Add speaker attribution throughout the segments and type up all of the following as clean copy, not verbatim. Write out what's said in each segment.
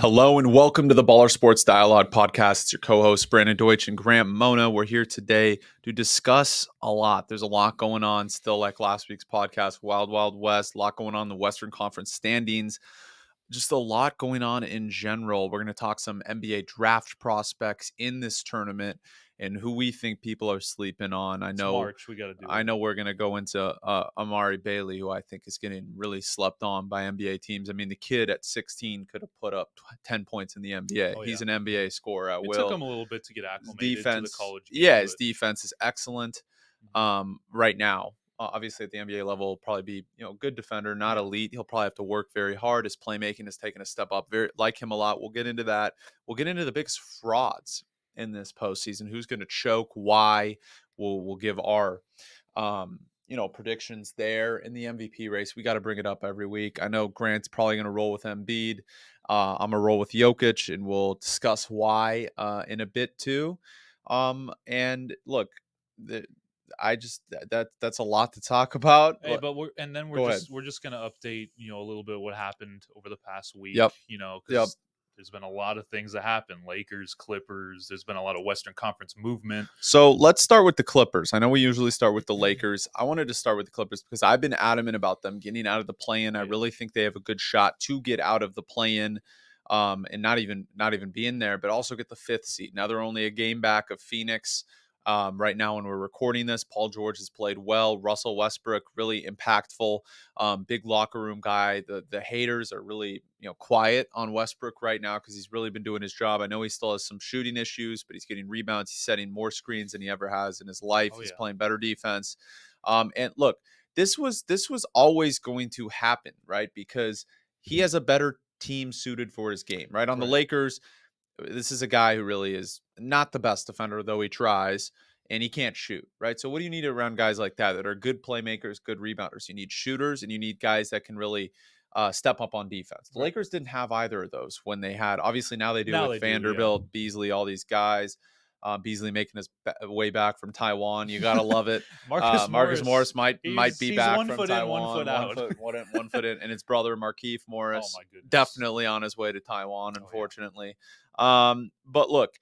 Speaker 1: Hello and welcome to the Baller Sports Dialogue podcast. It's your co-hosts Brandon Deutsch and Grant Mona. We're here today to discuss a lot. There's a lot going on still, like last week's podcast, Wild Wild West, a lot going on in the Western Conference standings, just a lot going on in general. We're going to talk some NBA draft prospects in this tournament and who we think people are sleeping on.
Speaker 2: It's March. We got to do
Speaker 1: I know we're going to go into Amari Bailey, who I think is getting really slept on by NBA teams. I mean, the kid at 16 could have put up 10 points in the NBA. He's an NBA scorer at will.
Speaker 2: It took him a little bit to get acclimated to the college game.
Speaker 1: Yeah, his defense is excellent right now. Obviously, at the NBA level, will probably be good defender, not elite. He'll probably have to work very hard. His playmaking has taken a step up. Like him a lot. We'll get into that. We'll get into the biggest frauds in this postseason. Who's going to choke? Why? We'll give our predictions there in the MVP race. We got to bring it up every week. I know Grant's probably going to roll with Embiid. I'm going to roll with Jokic, and we'll discuss why in a bit too. And look, that's a lot to talk about.
Speaker 2: Hey, but we're just gonna update a little bit what happened over the past week.
Speaker 1: Yep.
Speaker 2: Because there's been a lot of things that happen. Lakers, Clippers. There's been a lot of Western Conference movement.
Speaker 1: So let's start with the Clippers. I know we usually start with the Lakers. I wanted to start with the Clippers because I've been adamant about them getting out of the play-in. I really think they have a good shot to get out of the play-in. And not even be in there, but also get the 5th seed. Now they're only a game back of Phoenix. Right now when we're recording this, Paul George has played well. Russell Westbrook, really impactful, big locker room guy. The haters are really quiet on Westbrook right now because he's really been doing his job. I know he still has some shooting issues, but he's getting rebounds. He's setting more screens than he ever has in his life. He's playing better defense. And look, this was always going to happen, right? Because he has a better team suited for his game, right? On the Lakers, this is a guy who really is not the best defender, though he tries, and he can't shoot, right? So what do you need around guys like that are good playmakers, good rebounders? You need shooters, and you need guys that can really step up on defense. The Lakers didn't have either of those when they had. Obviously, now they do with Vanderbilt, Beasley, all these guys. Beasley making his way back from Taiwan. You got to love it. Marcus Morris might be back from Taiwan. 1 foot in. And his brother, Markieff Morris, definitely on his way to Taiwan, unfortunately. But look,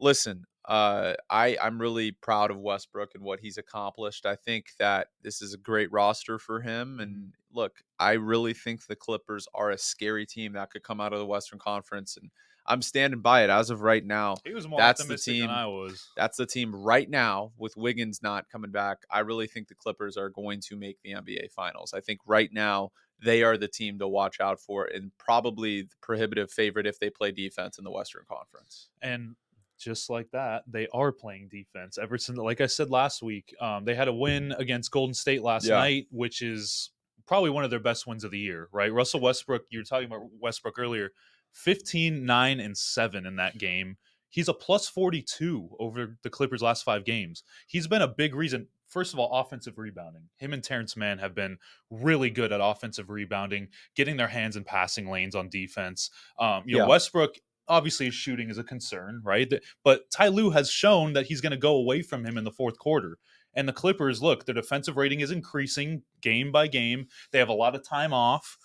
Speaker 1: listen, I'm really proud of Westbrook and what he's accomplished. I think that this is a great roster for him. And look, I really think the Clippers are a scary team that could come out of the Western Conference, and I'm standing by it as of right now.
Speaker 2: He was more optimistic than I was.
Speaker 1: That's the team right now with Wiggins not coming back. I really think the Clippers are going to make the NBA Finals. I think right now they are the team to watch out for and probably the prohibitive favorite if they play defense in the Western Conference.
Speaker 2: And just like that, they are playing defense. Ever since, like I said last week, they had a win against Golden State last night, which is probably one of their best wins of the year, right? Russell Westbrook, you were talking about Westbrook earlier, 15, 9, and 7 in that game. He's a plus 42 over the Clippers' last 5 games. He's been a big reason. First of all, offensive rebounding. Him and Terrence Mann have been really good at offensive rebounding, getting their hands in passing lanes on defense. Westbrook, obviously his shooting is a concern, right? But Ty Lue has shown that he's going to go away from him in the fourth quarter. And the Clippers, look, their defensive rating is increasing game by game. They have a lot of time off.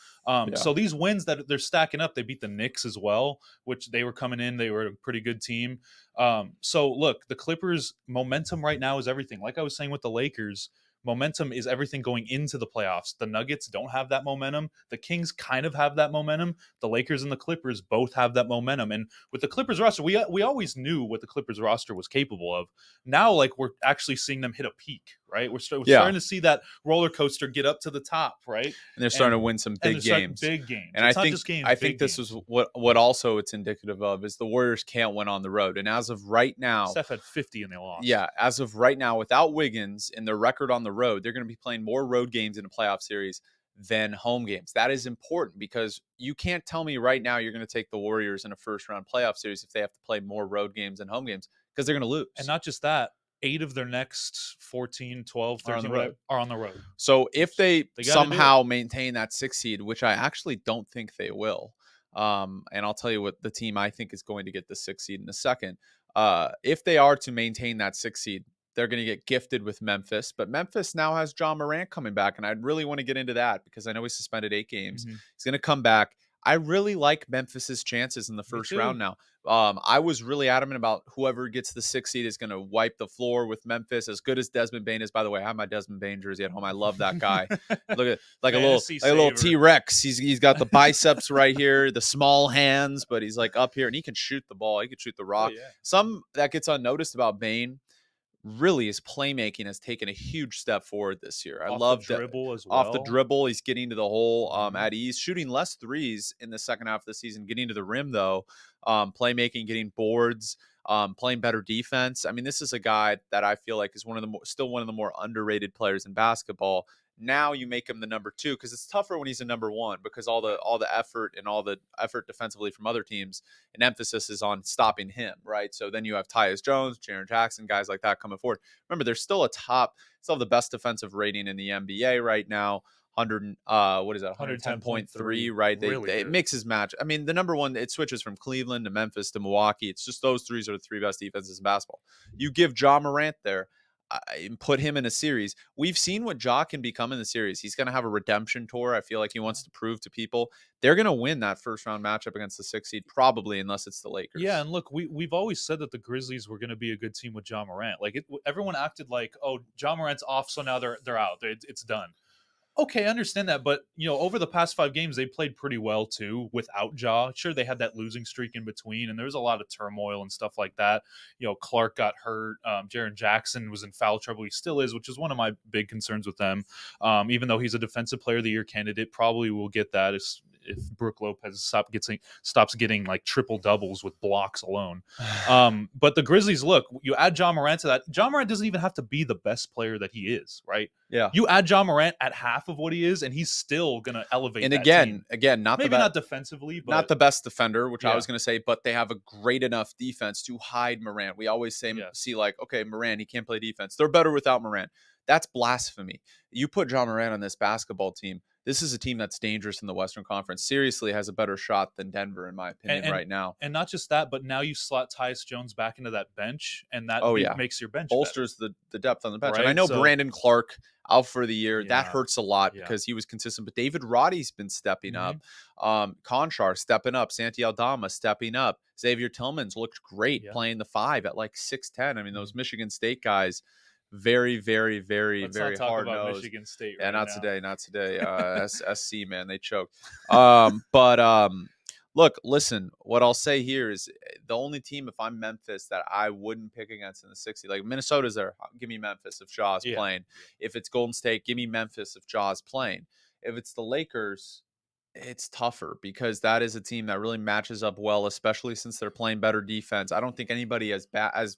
Speaker 2: So these wins that they're stacking up, they beat the Knicks as well, which they were coming in. They were a pretty good team. So look, the Clippers' momentum right now is everything. Like I was saying with the Lakers, momentum is everything going into the playoffs. The Nuggets don't have that momentum. The Kings kind of have that momentum. The Lakers and the Clippers both have that momentum. And with the Clippers roster, we always knew what the Clippers roster was capable of. Now, like, we're actually seeing them hit a peak, right? We're starting to see that roller coaster get up to the top, right?
Speaker 1: And they're starting to win some big games.
Speaker 2: And I think
Speaker 1: this is what also it's indicative of is the Warriors can't win on the road. And as of right now,
Speaker 2: Steph had 50 and they lost.
Speaker 1: Yeah, as of right now, without Wiggins and their record on the road, they're going to be playing more road games in a playoff series than home games. That is important because you can't tell me right now you're going to take the Warriors in a first-round playoff series if they have to play more road games than home games because they're going to lose.
Speaker 2: And not just that, 8 of their next 14, 12, 13 are on the road.
Speaker 1: So if they somehow maintain that 6th seed, which I actually don't think they will, and I'll tell you what the team I think is going to get the 6th seed in a second. If they are to maintain that 6th seed, they're going to get gifted with Memphis. But Memphis now has John Morant coming back, and I'd really want to get into that because I know he suspended 8 games. Mm-hmm. He's going to come back. I really like Memphis's chances in the
Speaker 2: Me
Speaker 1: first round
Speaker 2: too.
Speaker 1: now. I was really adamant about whoever gets the 6th seed is going to wipe the floor with Memphis. As good as Desmond Bain is, by the way, I have my Desmond Bain jersey at home. I love that guy. Look at
Speaker 2: Fantasy
Speaker 1: like a little
Speaker 2: saver.
Speaker 1: T Rex. He's got the biceps right here, the small hands, but he's like up here and he can shoot the ball. He can shoot the
Speaker 2: Oh
Speaker 1: rock.
Speaker 2: yeah.
Speaker 1: Some that gets unnoticed about Bain really his playmaking has taken a huge step forward this year. I
Speaker 2: Off the
Speaker 1: love that
Speaker 2: dribble as
Speaker 1: off the
Speaker 2: well.
Speaker 1: dribble, he's getting to the hole
Speaker 2: Mhm.
Speaker 1: at ease, shooting less threes in the second half of the season, getting to the rim though, playmaking, getting boards, playing better defense. I mean, this is a guy that I feel like is still one of the more underrated players in basketball. Now you make him the number 2 because it's tougher when he's a number 1 because all the effort and all the effort defensively from other teams and emphasis is on stopping him, right? So then you have Tyus Jones, Jaren Jackson, guys like that coming forward. Remember, there's still the best defensive rating in the NBA right now. 100 what is that 110.3,
Speaker 2: 110.3.
Speaker 1: right?
Speaker 2: Really
Speaker 1: It
Speaker 2: good.
Speaker 1: mixes match. I mean, the number one, it switches from Cleveland to Memphis to Milwaukee. It's just those threes are the 3 best defenses in basketball. You give Ja Morant there and put him in a series. We've seen what Ja can become in the series. He's going to have a redemption tour. I feel like he wants to prove to people they're going to win that first round matchup against the 6th seed, probably, unless it's the
Speaker 2: Yeah,
Speaker 1: Lakers.
Speaker 2: and look, we've always said that the Grizzlies were going to be a good team with John Morant. Like everyone acted like, oh, John Morant's off, so now they're out. It's done. Okay, I understand that, but over the past 5 games, they played pretty well too without Ja. Sure, they had that losing streak in between, and there was a lot of turmoil and stuff like that. Clark got hurt. Jaren Jackson was in foul trouble. He still is, which is one of my big concerns with them. Even though he's a Defensive Player of the Year candidate, probably will get that if Brooke Lopez stops getting like triple doubles with blocks alone. But the Grizzlies, look, you add John Morant to that. John Morant doesn't even have to be the best player that he is, right?
Speaker 1: Yeah.
Speaker 2: You add John Morant at half of what he is, and he's still going to elevate
Speaker 1: And
Speaker 2: that team.
Speaker 1: again,
Speaker 2: Maybe not defensively,
Speaker 1: not
Speaker 2: but
Speaker 1: the best defender, which I
Speaker 2: yeah,
Speaker 1: was going to say, but they have a great enough defense to hide Morant. We always see
Speaker 2: yes,
Speaker 1: like, okay, Morant, he can't play defense. They're better without Morant. That's blasphemy. You put John Morant on this basketball team. This is a team that's dangerous in the Western Conference. Seriously, has a better shot than Denver, in my
Speaker 2: and
Speaker 1: opinion,
Speaker 2: and
Speaker 1: right now.
Speaker 2: and not just that, but now you slot Tyus Jones back into that bench, and that
Speaker 1: Oh yeah,
Speaker 2: makes your bench better,
Speaker 1: bolsters the depth on the bench. And I
Speaker 2: right?
Speaker 1: know
Speaker 2: So
Speaker 1: Brandon Clark out for the year. That
Speaker 2: yeah,
Speaker 1: hurts a lot
Speaker 2: yeah,
Speaker 1: because he was consistent. But David Roddy's been stepping
Speaker 2: hmm
Speaker 1: up. Conchar stepping up. Santi Aldama stepping up. Xavier Tillman's looked great
Speaker 2: yeah.
Speaker 1: playing the 5 at like 6'10". I mean,
Speaker 2: Mm.
Speaker 1: those Michigan State guys, very, very, very,
Speaker 2: Let's not
Speaker 1: very
Speaker 2: talk
Speaker 1: hard
Speaker 2: about
Speaker 1: nosed.
Speaker 2: Michigan State
Speaker 1: Yeah,
Speaker 2: right
Speaker 1: not
Speaker 2: now.
Speaker 1: today, not today. SC man, they choked. But look, listen. What I'll say here is the only team, if I'm Memphis, that I wouldn't pick against in the 60. Like Minnesota's there. Give me Memphis if Jaw's
Speaker 2: Yeah,
Speaker 1: playing.
Speaker 2: yeah.
Speaker 1: If it's Golden State, give me Memphis if Jaw's playing. If it's the Lakers, it's tougher because that is a team that really matches up well, especially since they're playing better defense. I don't think anybody as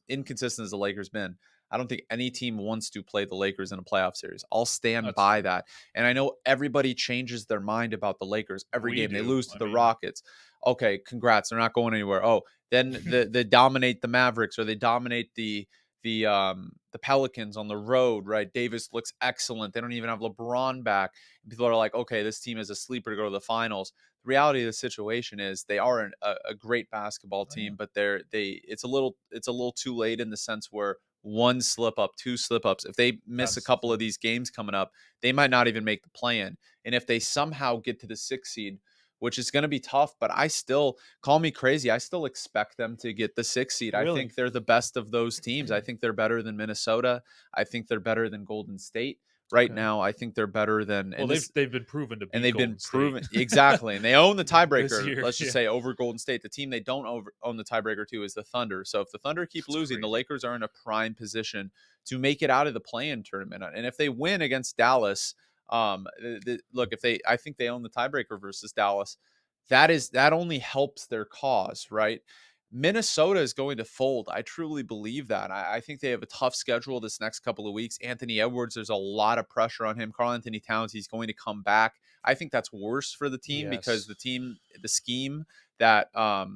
Speaker 1: inconsistent as the Lakers been. I don't think any team wants to play the Lakers in a playoff series. I'll stand
Speaker 2: That's
Speaker 1: by
Speaker 2: true.
Speaker 1: that. And I know everybody changes their mind about the Lakers every
Speaker 2: We
Speaker 1: game. They
Speaker 2: do.
Speaker 1: lose to
Speaker 2: I
Speaker 1: the
Speaker 2: mean,
Speaker 1: Rockets. Okay, congrats. They're not going anywhere. Oh, then they dominate the Mavericks or they dominate the Pelicans on the road, right? Davis looks excellent. They don't even have LeBron back. People are like, okay, this team is a sleeper to go to the finals. The reality of the situation is they are a great basketball
Speaker 2: oh, yeah,
Speaker 1: team, but it's a little too late in the sense where one slip up, two slip ups. If they miss a
Speaker 2: that's the
Speaker 1: couple of
Speaker 2: thing.
Speaker 1: these games coming up, they might not even make the play in. And if they somehow get to the 6th seed, which is going to be tough, but I still call me crazy. I still expect them to get the 6th seed. I
Speaker 2: Really?
Speaker 1: think they're the best of those teams. I think they're better than Minnesota. I think they're better than Golden State. Right
Speaker 2: Okay.
Speaker 1: now, I think they're better than
Speaker 2: Well,
Speaker 1: and
Speaker 2: they've
Speaker 1: this
Speaker 2: they've been proven to
Speaker 1: and
Speaker 2: beat
Speaker 1: they've been
Speaker 2: Golden State
Speaker 1: proven exactly, and they own the
Speaker 2: this
Speaker 1: tiebreaker.
Speaker 2: year.
Speaker 1: Let's just
Speaker 2: Yeah,
Speaker 1: say over Golden State. The team they don't own the tiebreaker to is the Thunder. So if the Thunder keep
Speaker 2: that's
Speaker 1: losing, the
Speaker 2: crazy.
Speaker 1: Lakers are in a prime position to make it out of the play-in tournament. And if they win against Dallas, look, I think they own the tiebreaker versus Dallas. That only helps their cause, right? Minnesota is going to fold. I truly believe that. I think they have a tough schedule this next couple of weeks. Anthony Edwards, there's a lot of pressure on him. Karl Anthony Towns, he's going to come back. I think that's worse for the team because
Speaker 2: Yes.
Speaker 1: the scheme that
Speaker 2: Well,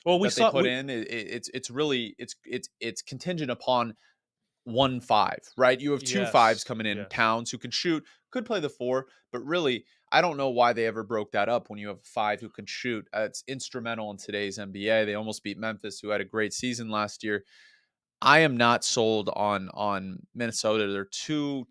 Speaker 2: we
Speaker 1: that they
Speaker 2: saw
Speaker 1: put
Speaker 2: we
Speaker 1: in, it's really it's contingent upon 1 5, right? You have two fives
Speaker 2: yes,
Speaker 1: coming in,
Speaker 2: yes.
Speaker 1: Towns who can shoot, could play the 4, but really, I don't know why they ever broke that up when you have a 5 who can shoot. It's instrumental in today's NBA. They almost beat Memphis, who had a great season last year. I am not sold on Minnesota. They're too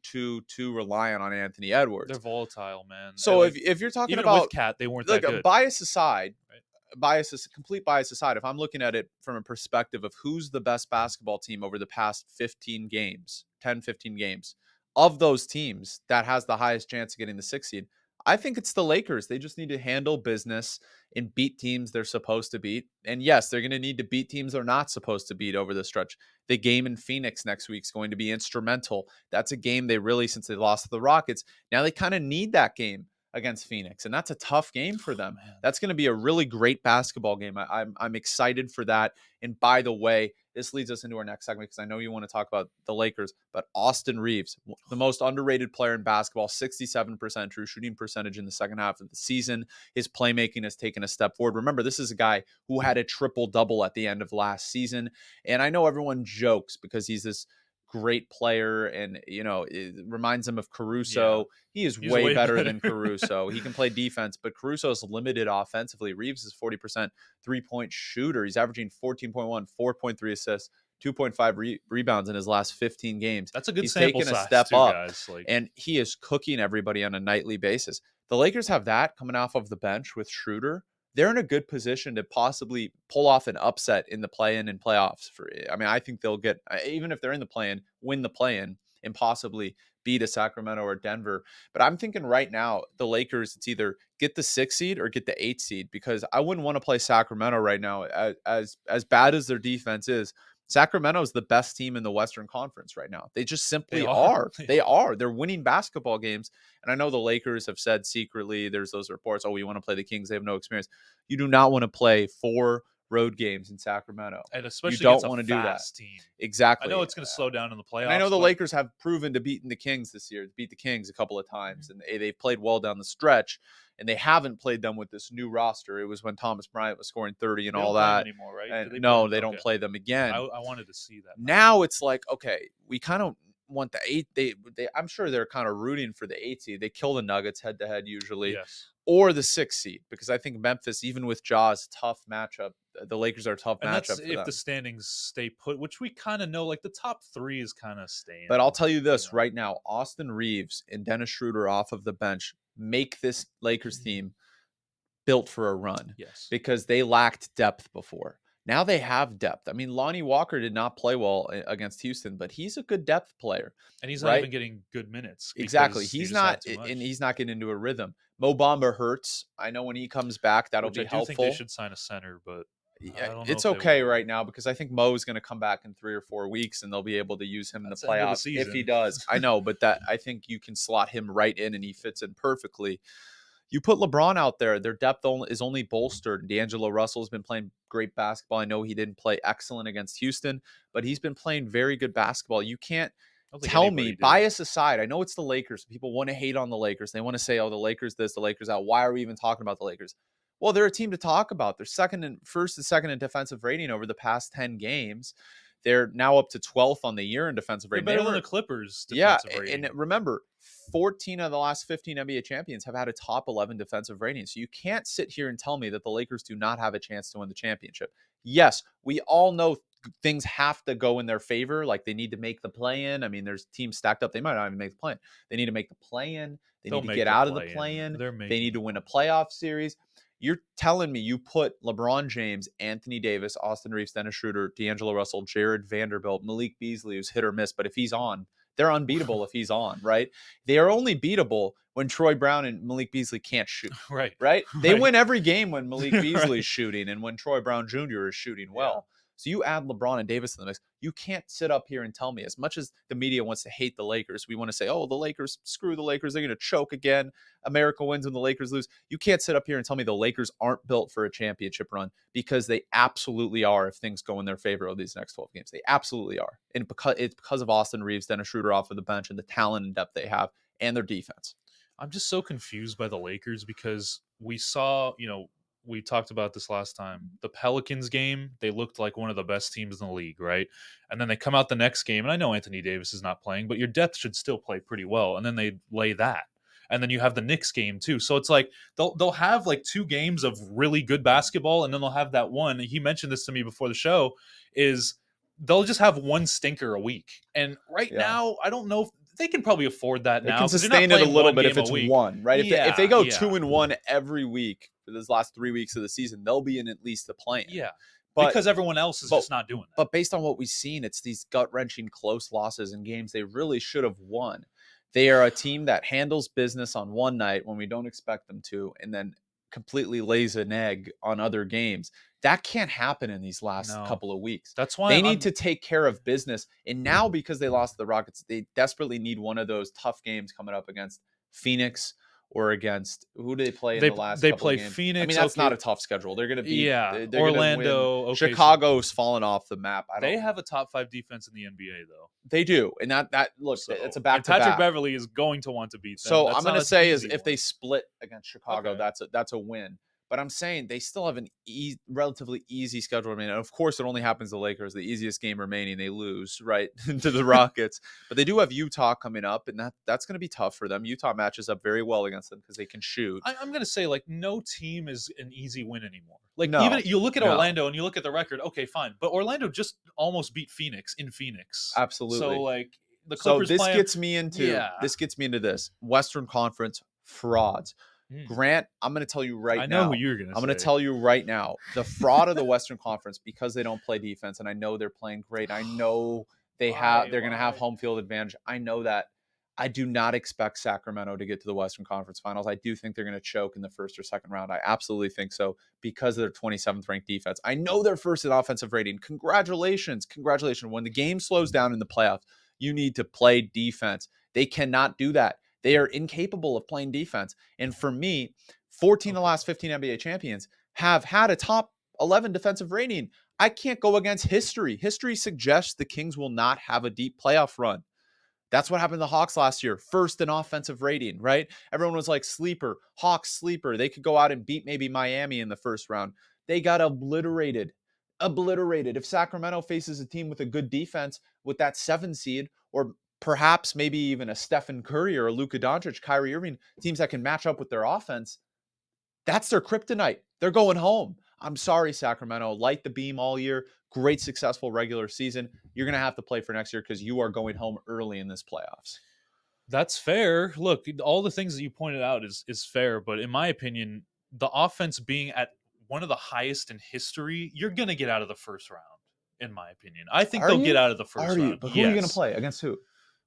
Speaker 1: reliant on Anthony
Speaker 2: They're
Speaker 1: Edwards.
Speaker 2: volatile, man.
Speaker 1: So if you're talking
Speaker 2: Even with
Speaker 1: about,
Speaker 2: Cat, they weren't
Speaker 1: like,
Speaker 2: that
Speaker 1: a
Speaker 2: good,
Speaker 1: bias aside,
Speaker 2: right?
Speaker 1: complete bias aside, if I'm looking at it from a perspective of who's the best basketball team over the past 15 games, 10, 15 games, of those teams that has the highest chance of getting the 6 seed, I think it's the Lakers. They just need to handle business and beat teams they're supposed to beat. And yes, they're going to need to beat teams they're not supposed to beat over the stretch. The game in Phoenix next week is going to be instrumental. That's a game they really, since they lost to the Rockets, now they kind of need that game against Phoenix, and that's a tough game for
Speaker 2: Oh,
Speaker 1: them.
Speaker 2: man.
Speaker 1: That's going to be a really great basketball game. I'm excited for that. And by the way, this leads us into our next segment because I know you want to talk about the Lakers, but Austin Reeves, the most underrated player in basketball, 67% true shooting percentage in the second half of the season. His playmaking has taken a step forward. Remember, this is a guy who had a triple double at the end of last season, and I know everyone jokes because he's this great player, and it reminds him of
Speaker 2: Yeah,
Speaker 1: Caruso. He is
Speaker 2: he's
Speaker 1: way
Speaker 2: way
Speaker 1: better
Speaker 2: better.
Speaker 1: than Caruso. He can play defense, but Caruso is limited offensively. Reeves is 40% 3-point shooter. He's averaging 14.1, 4.3 assists, 2.5 rebounds in his last 15 games.
Speaker 2: That's a good
Speaker 1: He's
Speaker 2: sample
Speaker 1: taken a
Speaker 2: size
Speaker 1: step
Speaker 2: too,
Speaker 1: up,
Speaker 2: guys. Like,
Speaker 1: and he is cooking everybody on a nightly basis. The Lakers have that coming off of the bench with Schroeder. They're in a good position to possibly pull off an upset in the play-in and playoffs. I think they'll get, even if they're in the play-in, win the play-in and possibly beat a Sacramento or Denver. But I'm thinking right now, the Lakers, it's either get the 6 seed or get the 8 seed, because I wouldn't want to play Sacramento right now. As bad as their defense is, Sacramento is the best team in the Western Conference right now. They just
Speaker 2: they
Speaker 1: simply
Speaker 2: are.
Speaker 1: are.
Speaker 2: They
Speaker 1: They
Speaker 2: are.
Speaker 1: are. They're winning basketball games. And I know the Lakers have said secretly, there's those reports, oh, we want to play the Kings. They have no experience. You do not want to play 4 road games in Sacramento.
Speaker 2: And
Speaker 1: You
Speaker 2: especially against
Speaker 1: don't
Speaker 2: a
Speaker 1: want to do that.
Speaker 2: fast team. I know
Speaker 1: Exactly.
Speaker 2: it's going to slow down in the
Speaker 1: And I know
Speaker 2: playoffs,
Speaker 1: the
Speaker 2: but
Speaker 1: Lakers have proven to beat the Kings this year, beat the Kings a couple of
Speaker 2: Mhm.
Speaker 1: times, and they've played well down the stretch. And they haven't played them with this new roster. It was when Thomas Bryant was scoring 30 and
Speaker 2: They
Speaker 1: all
Speaker 2: don't play them
Speaker 1: that.
Speaker 2: anymore, right?
Speaker 1: And
Speaker 2: Did they play
Speaker 1: no,
Speaker 2: them?
Speaker 1: they don't
Speaker 2: Okay.
Speaker 1: play them again.
Speaker 2: I wanted to see that matchup.
Speaker 1: Now it's like, okay, we kind of want the 8. They I'm sure they're kind of rooting for the 8 seed. They kill the Nuggets head to head usually,
Speaker 2: Yes.
Speaker 1: or the 6 seed, because I think Memphis, even with Jaws, tough matchup. The Lakers are a tough
Speaker 2: And that's
Speaker 1: matchup for
Speaker 2: if the
Speaker 1: them.
Speaker 2: standings stay put, which we kind of know, like the top three is kind of staying,
Speaker 1: But I'll tell you
Speaker 2: you
Speaker 1: this
Speaker 2: know.
Speaker 1: right now: Austin Reeves and Dennis Schroeder off of the bench make this Lakers team built for a run,
Speaker 2: Yes.
Speaker 1: because they lacked depth before. Now they have depth. I mean, Lonnie Walker did not play well against Houston, but he's a good depth player,
Speaker 2: And he's not
Speaker 1: right?
Speaker 2: even getting good minutes
Speaker 1: Exactly.
Speaker 2: because you
Speaker 1: He's
Speaker 2: just
Speaker 1: not,
Speaker 2: have too
Speaker 1: and
Speaker 2: much.
Speaker 1: he's not getting into a rhythm. Mo Bamba hurts. I know when he comes back, that'll
Speaker 2: Which I
Speaker 1: be
Speaker 2: do think they
Speaker 1: helpful.
Speaker 2: should sign a center, but
Speaker 1: Yeah,
Speaker 2: I don't know
Speaker 1: it's
Speaker 2: if they
Speaker 1: okay
Speaker 2: will.
Speaker 1: right now because I think Mo is going to come back in 3 or 4 weeks, and they'll be able to use him in the
Speaker 2: That's the end of the
Speaker 1: playoffs if he
Speaker 2: season.
Speaker 1: does. I know, but that I think you can slot him right in, and he fits in perfectly. You put LeBron out there, their depth is only bolstered. D'Angelo Russell's been playing great basketball. I know he didn't play excellent against Houston, but he's been playing very good basketball. You can't
Speaker 2: I don't think
Speaker 1: tell me,
Speaker 2: anybody did.
Speaker 1: bias aside, I know it's the Lakers. People want to hate on the Lakers. They want to say, oh, the Lakers this, the Lakers that. Why are we even talking about the Lakers? Well, they're a team to talk about. They're first and second in defensive rating over the past 10 games. They're now up to 12th on the year in defensive
Speaker 2: They're
Speaker 1: rating. They
Speaker 2: better than the
Speaker 1: were
Speaker 2: Clippers
Speaker 1: Yeah,
Speaker 2: defensive
Speaker 1: and
Speaker 2: rating.
Speaker 1: remember, 14 of the last 15 NBA champions have had a top 11 defensive rating. So you can't sit here and tell me that the Lakers do not have a chance to win the championship. Yes, we all know things have to go in their favor. Like they need to make the play in. I mean, there's teams stacked up. They might not even make the play in. They need to make the play in. They
Speaker 2: They'll
Speaker 1: need to
Speaker 2: make
Speaker 1: get
Speaker 2: the
Speaker 1: out of the
Speaker 2: play
Speaker 1: play
Speaker 2: in.
Speaker 1: in.
Speaker 2: They're
Speaker 1: They
Speaker 2: making
Speaker 1: need
Speaker 2: the
Speaker 1: to win a
Speaker 2: play.
Speaker 1: playoff series. You're telling me you put LeBron James, Anthony Davis, Austin Reeves, Dennis Schroeder, D'Angelo Russell, Jared Vanderbilt, Malik Beasley, who's hit or miss, but if he's on, they're unbeatable if he's on, right? They are only beatable when Troy Brown and Malik Beasley can't shoot,
Speaker 2: Right.
Speaker 1: right? They
Speaker 2: Right.
Speaker 1: win every game when Malik Beasley
Speaker 2: Right.
Speaker 1: is shooting and when Troy Brown Jr. is shooting
Speaker 2: Yeah.
Speaker 1: well. So you add LeBron and Davis to the mix. You can't sit up here and tell me, as much as the media wants to hate the Lakers, we want to say, oh, the Lakers, screw the Lakers. They're going to choke again. America wins when the Lakers lose. You can't sit up here and tell me the Lakers aren't built for a championship run, because they absolutely are if things go in their favor of these next 12 games. They absolutely are. And it's because of Austin Reeves, Dennis Schroeder off of the bench, and the talent and depth they have and their defense.
Speaker 2: I'm just so confused by the Lakers because we saw, we talked about this last time. The Pelicans game, they looked like one of the best teams in the league, right? And then they come out the next game, and I know Anthony Davis is not playing, but your depth should still play pretty well. And then they lay that. And then you have the Knicks game too. So it's like they'll have like 2 games of really good basketball, and then they'll have that one. He mentioned this to me before the show, is they'll just have one stinker a week. And right
Speaker 1: Yeah.
Speaker 2: now, I don't know if they can probably afford that
Speaker 1: They
Speaker 2: now
Speaker 1: can
Speaker 2: because they're not
Speaker 1: sustain it a
Speaker 2: playing
Speaker 1: little
Speaker 2: one
Speaker 1: bit if
Speaker 2: game a
Speaker 1: it's
Speaker 2: week.
Speaker 1: one, right? If they
Speaker 2: Yeah,
Speaker 1: go
Speaker 2: yeah,
Speaker 1: 2-1 every week for those last 3 weeks of the season, they'll be in at least the play-in.
Speaker 2: yeah.
Speaker 1: But
Speaker 2: Because everyone else is
Speaker 1: but
Speaker 2: just not doing that.
Speaker 1: but based on what we've seen, it's these gut-wrenching close losses in games they really should have won. They are a team that handles business on one night when we don't expect them to, and then completely lays an egg on other games. That can't happen in these last
Speaker 2: No,
Speaker 1: couple of weeks.
Speaker 2: that's why
Speaker 1: They need
Speaker 2: I'm.
Speaker 1: to take care of business. And now, because they lost to the Rockets, they desperately need one of those tough games coming up against Phoenix or against who do they play in the last
Speaker 2: They
Speaker 1: couple of
Speaker 2: play
Speaker 1: games? I mean,
Speaker 2: Phoenix.
Speaker 1: that's not
Speaker 2: Okay,
Speaker 1: a tough schedule. They're going to beat,
Speaker 2: yeah,
Speaker 1: they're going to win.
Speaker 2: Orlando. Okay, so
Speaker 1: Chicago's fallen off the map. I
Speaker 2: they
Speaker 1: don't,
Speaker 2: have a top 5 defense in the NBA though.
Speaker 1: they do. And that look, it's
Speaker 2: So
Speaker 1: a back
Speaker 2: and
Speaker 1: to
Speaker 2: Patrick
Speaker 1: back.
Speaker 2: Beverly is going to want to beat them.
Speaker 1: So I'm
Speaker 2: That's
Speaker 1: going
Speaker 2: not
Speaker 1: to
Speaker 2: an
Speaker 1: say is
Speaker 2: easy
Speaker 1: if they
Speaker 2: one.
Speaker 1: split against Chicago,
Speaker 2: Okay.
Speaker 1: that's a win. But I'm saying they still have an relatively easy schedule remaining. And of course, it only happens to the Lakers. The easiest game remaining, they lose right to the Rockets. But they do have Utah coming up, and that's going to be tough for them. Utah matches up very well against them because they can shoot.
Speaker 2: I'm going to say like no team is an easy win anymore. Like even
Speaker 1: No,
Speaker 2: you look at
Speaker 1: no,
Speaker 2: Orlando and you look at the record. Okay, fine, but Orlando just almost beat Phoenix in Phoenix. So
Speaker 1: absolutely.
Speaker 2: like the
Speaker 1: So
Speaker 2: Clippers
Speaker 1: this
Speaker 2: play them.
Speaker 1: gets me into
Speaker 2: Yeah.
Speaker 1: this Western Conference frauds.
Speaker 2: Hmm.
Speaker 1: Grant, I'm going to tell you right
Speaker 2: I know who
Speaker 1: now.
Speaker 2: you're going to
Speaker 1: I'm going to
Speaker 2: say.
Speaker 1: tell you right now, the fraud of the Western Conference because they don't play defense, and I know they're playing great. I know they're going to have home field advantage. I know that. I do not expect Sacramento to get to the Western Conference Finals. I do think they're going to choke in the first or second round. I absolutely think so because of their 27th ranked defense. I know they're first in offensive rating. Congratulations. When the game slows down in the playoffs, you need to play defense. They cannot do that. They are incapable of playing defense. And for me, 14 of the last 15 NBA champions have had a top 11 defensive rating. I can't go against history. History suggests the Kings will not have a deep playoff run. That's what happened to the Hawks last year. First in offensive rating, right? Everyone was like, sleeper, Hawks sleeper. They could go out and beat maybe Miami in the first round. They got obliterated. If Sacramento faces a team with a good defense with that 7 seed, or perhaps maybe even a Stephen Curry or a Luka Doncic, Kyrie Irving, teams that can match up with their offense, that's their kryptonite. They're going home. I'm sorry, Sacramento. Light the beam all year. Great, successful regular season. You're going to have to play for next year because you are going home early in this playoffs.
Speaker 2: That's fair. Look, all the things that you pointed out is fair, but in my opinion, the offense being at one of the highest in history, you're going to get out of the first round. In my opinion, I think
Speaker 1: Are
Speaker 2: they'll get
Speaker 1: you?
Speaker 2: out of the first
Speaker 1: Are you?
Speaker 2: round.
Speaker 1: But who are you going to
Speaker 2: Yes.
Speaker 1: play? Against who?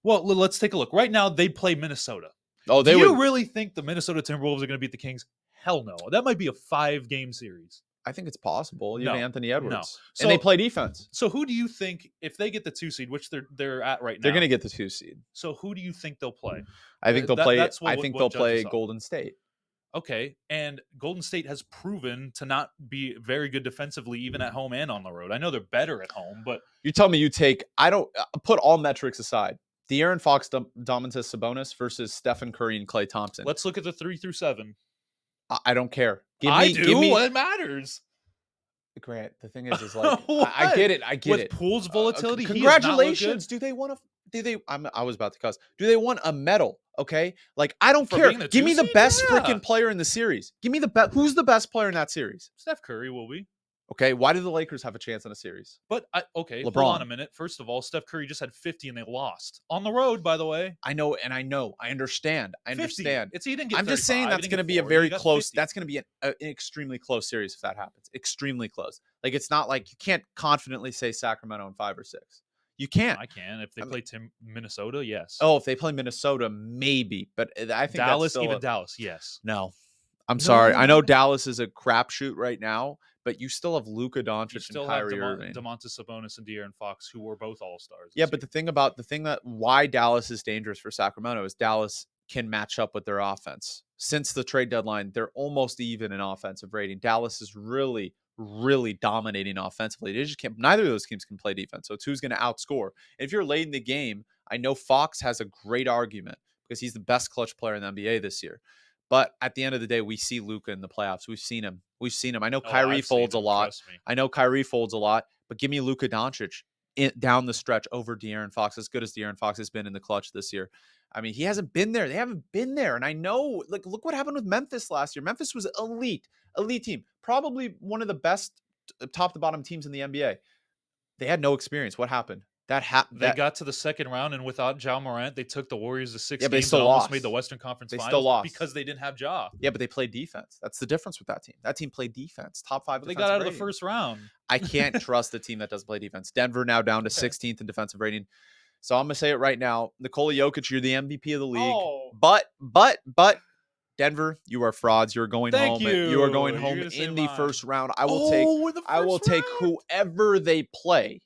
Speaker 2: Well, let's take a look. Right now, they play Minnesota.
Speaker 1: Oh,
Speaker 2: Do
Speaker 1: they
Speaker 2: you
Speaker 1: would.
Speaker 2: really think the Minnesota Timberwolves are going to beat the Kings? Hell no. That might be a 5-game series.
Speaker 1: I think it's possible. You have
Speaker 2: No,
Speaker 1: Anthony
Speaker 2: no.
Speaker 1: Edwards.
Speaker 2: So,
Speaker 1: And they play defense.
Speaker 2: So who do you think if they get the 2 seed, which they're at right
Speaker 1: They're
Speaker 2: now?
Speaker 1: going to get the 2 seed.
Speaker 2: So who do you think they'll play?
Speaker 1: I think they'll play.
Speaker 2: That's
Speaker 1: I think
Speaker 2: what
Speaker 1: they'll
Speaker 2: judges
Speaker 1: play
Speaker 2: off.
Speaker 1: Golden State.
Speaker 2: Okay, and Golden State has proven to not be very good defensively, even at home and on the road. I know they're better at home, but
Speaker 1: You tell me you take. I don't put all metrics aside. De'Aaron Fox, Domantas Sabonis versus Stephen Curry and Klay Thompson.
Speaker 2: let's look at the 3 through 7.
Speaker 1: I don't care. Give
Speaker 2: Give
Speaker 1: me.
Speaker 2: What matters?
Speaker 1: Grant, the thing is like I get it.
Speaker 2: With Poole's volatility,
Speaker 1: congratulations. Do they want to? Do they? I was about to cuss. Do they want a medal? Okay, like I don't
Speaker 2: For
Speaker 1: care.
Speaker 2: being the
Speaker 1: Give
Speaker 2: 2
Speaker 1: me the
Speaker 2: seed?
Speaker 1: best
Speaker 2: Yeah.
Speaker 1: freaking player in the series. Give me the best. Who's the best player in that series?
Speaker 2: Steph Curry will be.
Speaker 1: Okay, why do the Lakers have a chance in a series?
Speaker 2: But hold
Speaker 1: LeBron.
Speaker 2: on a minute. First of all, Steph Curry just had 50 and they lost on the road. By the way,
Speaker 1: I know. I understand.
Speaker 2: 50.
Speaker 1: It's.
Speaker 2: He didn't get.
Speaker 1: I'm just saying
Speaker 2: 35,
Speaker 1: that's
Speaker 2: he didn't
Speaker 1: going to
Speaker 2: get
Speaker 1: be a
Speaker 2: 40,
Speaker 1: very
Speaker 2: he got
Speaker 1: close.
Speaker 2: 50.
Speaker 1: That's going to be an extremely close series if that happens. Extremely close. Like it's not like you can't confidently say Sacramento in 5 or 6. You can't.
Speaker 2: I can if they play Minnesota. Yes.
Speaker 1: Oh, if they play Minnesota, maybe. But I think
Speaker 2: Dallas,
Speaker 1: that's still
Speaker 2: Dallas. Yes.
Speaker 1: no. I'm
Speaker 2: No,
Speaker 1: sorry.
Speaker 2: no,
Speaker 1: I know
Speaker 2: no.
Speaker 1: Dallas is a crapshoot right now, but you still have Luka
Speaker 2: You
Speaker 1: Doncic
Speaker 2: still
Speaker 1: and
Speaker 2: have
Speaker 1: Kyrie Irving.
Speaker 2: Domantas Sabonis and De'Aaron Fox, who were both All Stars.
Speaker 1: Yeah, but the thing that why Dallas is dangerous for Sacramento is Dallas can match up with their offense. Since the trade deadline, they're almost even in offensive rating. Dallas is really, really dominating offensively. They just can't. Neither of those teams can play defense. So it's who's going to outscore. And if you're late in the game, I know Fox has a great argument because he's the best clutch player in the NBA this year. But at the end of the day, we see Luka in the playoffs. We've seen him. I know Kyrie folds a lot. But give me Luka Doncic down the stretch over De'Aaron Fox, as good as De'Aaron Fox has been in the clutch this year. I mean, he hasn't been there. They haven't been there. And I know, like, look what happened with Memphis last year. Memphis was elite team. Probably one of the best top to bottom teams in the NBA. They had no experience. What happened?
Speaker 2: They
Speaker 1: That
Speaker 2: got to the second round, and without Ja Morant, they took the Warriors to
Speaker 1: Yeah,
Speaker 2: six
Speaker 1: but they
Speaker 2: games and
Speaker 1: still
Speaker 2: almost made the
Speaker 1: lost.
Speaker 2: Western Conference
Speaker 1: They still
Speaker 2: Finals
Speaker 1: lost.
Speaker 2: because they didn't have Ja.
Speaker 1: Yeah, but they played defense. That's the difference with that team. That team played defense. Top 5
Speaker 2: But they got
Speaker 1: defensive
Speaker 2: out of the
Speaker 1: rating.
Speaker 2: first round.
Speaker 1: I can't trust the team that doesn't play defense. Denver now down to
Speaker 2: Okay.
Speaker 1: 16th in defensive rating. So I'm gonna say it right now. Nikola Jokic, you're the MVP of the league.
Speaker 2: Oh,
Speaker 1: But Denver, you are frauds. You're going
Speaker 2: thank
Speaker 1: home. You are
Speaker 2: you.
Speaker 1: going
Speaker 2: You're
Speaker 1: home
Speaker 2: gonna say
Speaker 1: in the
Speaker 2: mine.
Speaker 1: first round.
Speaker 2: Oh, in the
Speaker 1: I will
Speaker 2: first
Speaker 1: take
Speaker 2: round.
Speaker 1: whoever they play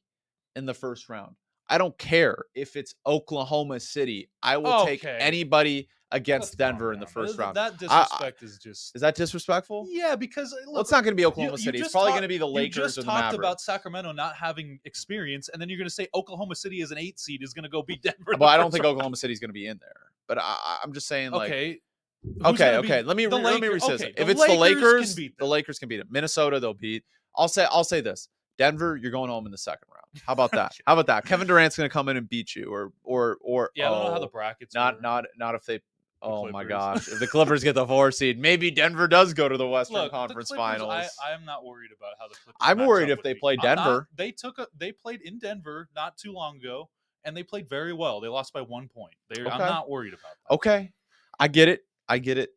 Speaker 1: in the first round. I don't care if it's Oklahoma City. I will take
Speaker 2: Okay,
Speaker 1: anybody
Speaker 2: let's
Speaker 1: against
Speaker 2: calm
Speaker 1: Denver in the
Speaker 2: down.
Speaker 1: first round.
Speaker 2: That
Speaker 1: I
Speaker 2: disrespect is just
Speaker 1: Is that disrespectful?
Speaker 2: yeah. Because
Speaker 1: Well,
Speaker 2: look,
Speaker 1: it's not going to be
Speaker 2: you
Speaker 1: Oklahoma
Speaker 2: you
Speaker 1: City. It's
Speaker 2: just
Speaker 1: probably going
Speaker 2: talked
Speaker 1: to be the
Speaker 2: you
Speaker 1: Lakers
Speaker 2: just
Speaker 1: or the
Speaker 2: talked about
Speaker 1: Mavericks.
Speaker 2: Sacramento not having experience, and then you're gonna say Oklahoma City as an 8 seed is gonna go beat Denver in
Speaker 1: But
Speaker 2: the
Speaker 1: I don't
Speaker 2: first
Speaker 1: think
Speaker 2: round.
Speaker 1: Oklahoma City is going to be in there. But I'm just saying, like,
Speaker 2: Okay, who's
Speaker 1: okay,
Speaker 2: gonna be
Speaker 1: okay. Let me restate this.
Speaker 2: Okay, the
Speaker 1: If it's the
Speaker 2: Lakers can
Speaker 1: Lakers,
Speaker 2: beat
Speaker 1: the
Speaker 2: them.
Speaker 1: Lakers can beat them. Minnesota, they'll beat. I'll say this. Denver, you're going home in the second round. How about that? How about that? Kevin Durant's going to come in and beat you, or
Speaker 2: Yeah, I don't know how the brackets were.
Speaker 1: not if they.
Speaker 2: The
Speaker 1: Oh my
Speaker 2: Clippers.
Speaker 1: gosh! If the Clippers get the 4 seed, maybe Denver does go to the Western
Speaker 2: Look, the
Speaker 1: Conference
Speaker 2: Clippers.
Speaker 1: Finals.
Speaker 2: I'm not worried about how the Clippers
Speaker 1: I'm
Speaker 2: match
Speaker 1: worried
Speaker 2: up
Speaker 1: if
Speaker 2: with
Speaker 1: they
Speaker 2: me.
Speaker 1: play
Speaker 2: I'm not.
Speaker 1: Denver.
Speaker 2: They played in Denver not too long ago, and they played very well. They lost by 1 point. I'm
Speaker 1: Okay,
Speaker 2: not worried about that.
Speaker 1: okay, I get it. I get it.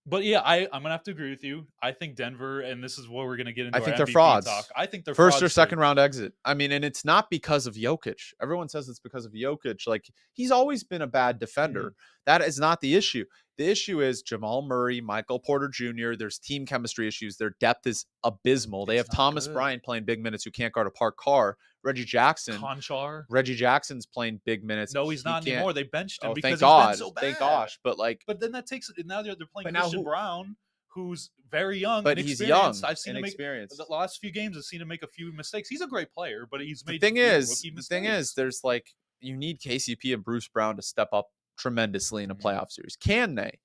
Speaker 2: But yeah, I'm gonna have to agree with you. I think Denver, and this is where we're gonna get
Speaker 1: I
Speaker 2: into our
Speaker 1: think they're
Speaker 2: MVP talk.
Speaker 1: frauds.
Speaker 2: I think they're
Speaker 1: First or
Speaker 2: frauds too.
Speaker 1: second round exit. I mean, and it's not because of Jokic. Everyone says it's because of Jokic. Like, he's always been a bad
Speaker 2: Mhm.
Speaker 1: defender. That is not the issue. The issue is Jamal Murray, Michael Porter Jr. There's team chemistry issues. Their depth is abysmal. They
Speaker 2: It's
Speaker 1: have
Speaker 2: not
Speaker 1: Thomas
Speaker 2: good.
Speaker 1: Bryant playing big minutes who can't guard a park car. Reggie Jackson.
Speaker 2: Conchar.
Speaker 1: Reggie Jackson's playing big minutes.
Speaker 2: No, he's
Speaker 1: He
Speaker 2: not
Speaker 1: can't.
Speaker 2: anymore. They benched him
Speaker 1: Oh, thank
Speaker 2: because he's been
Speaker 1: God.
Speaker 2: so
Speaker 1: Thank
Speaker 2: bad.
Speaker 1: gosh. But like,
Speaker 2: But then that takes now they're playing
Speaker 1: but now
Speaker 2: Christian
Speaker 1: who?
Speaker 2: Brown, who's very young,
Speaker 1: But he's
Speaker 2: inexperienced.
Speaker 1: young,
Speaker 2: I've seen him make the
Speaker 1: inexperienced.
Speaker 2: last few games. I've seen him make a few mistakes. He's a great player, but he's made rookie
Speaker 1: The thing is,
Speaker 2: mistakes.
Speaker 1: there's like you need KCP and Bruce Brown to step up tremendously in a
Speaker 2: Mhm.
Speaker 1: playoff series. Can they?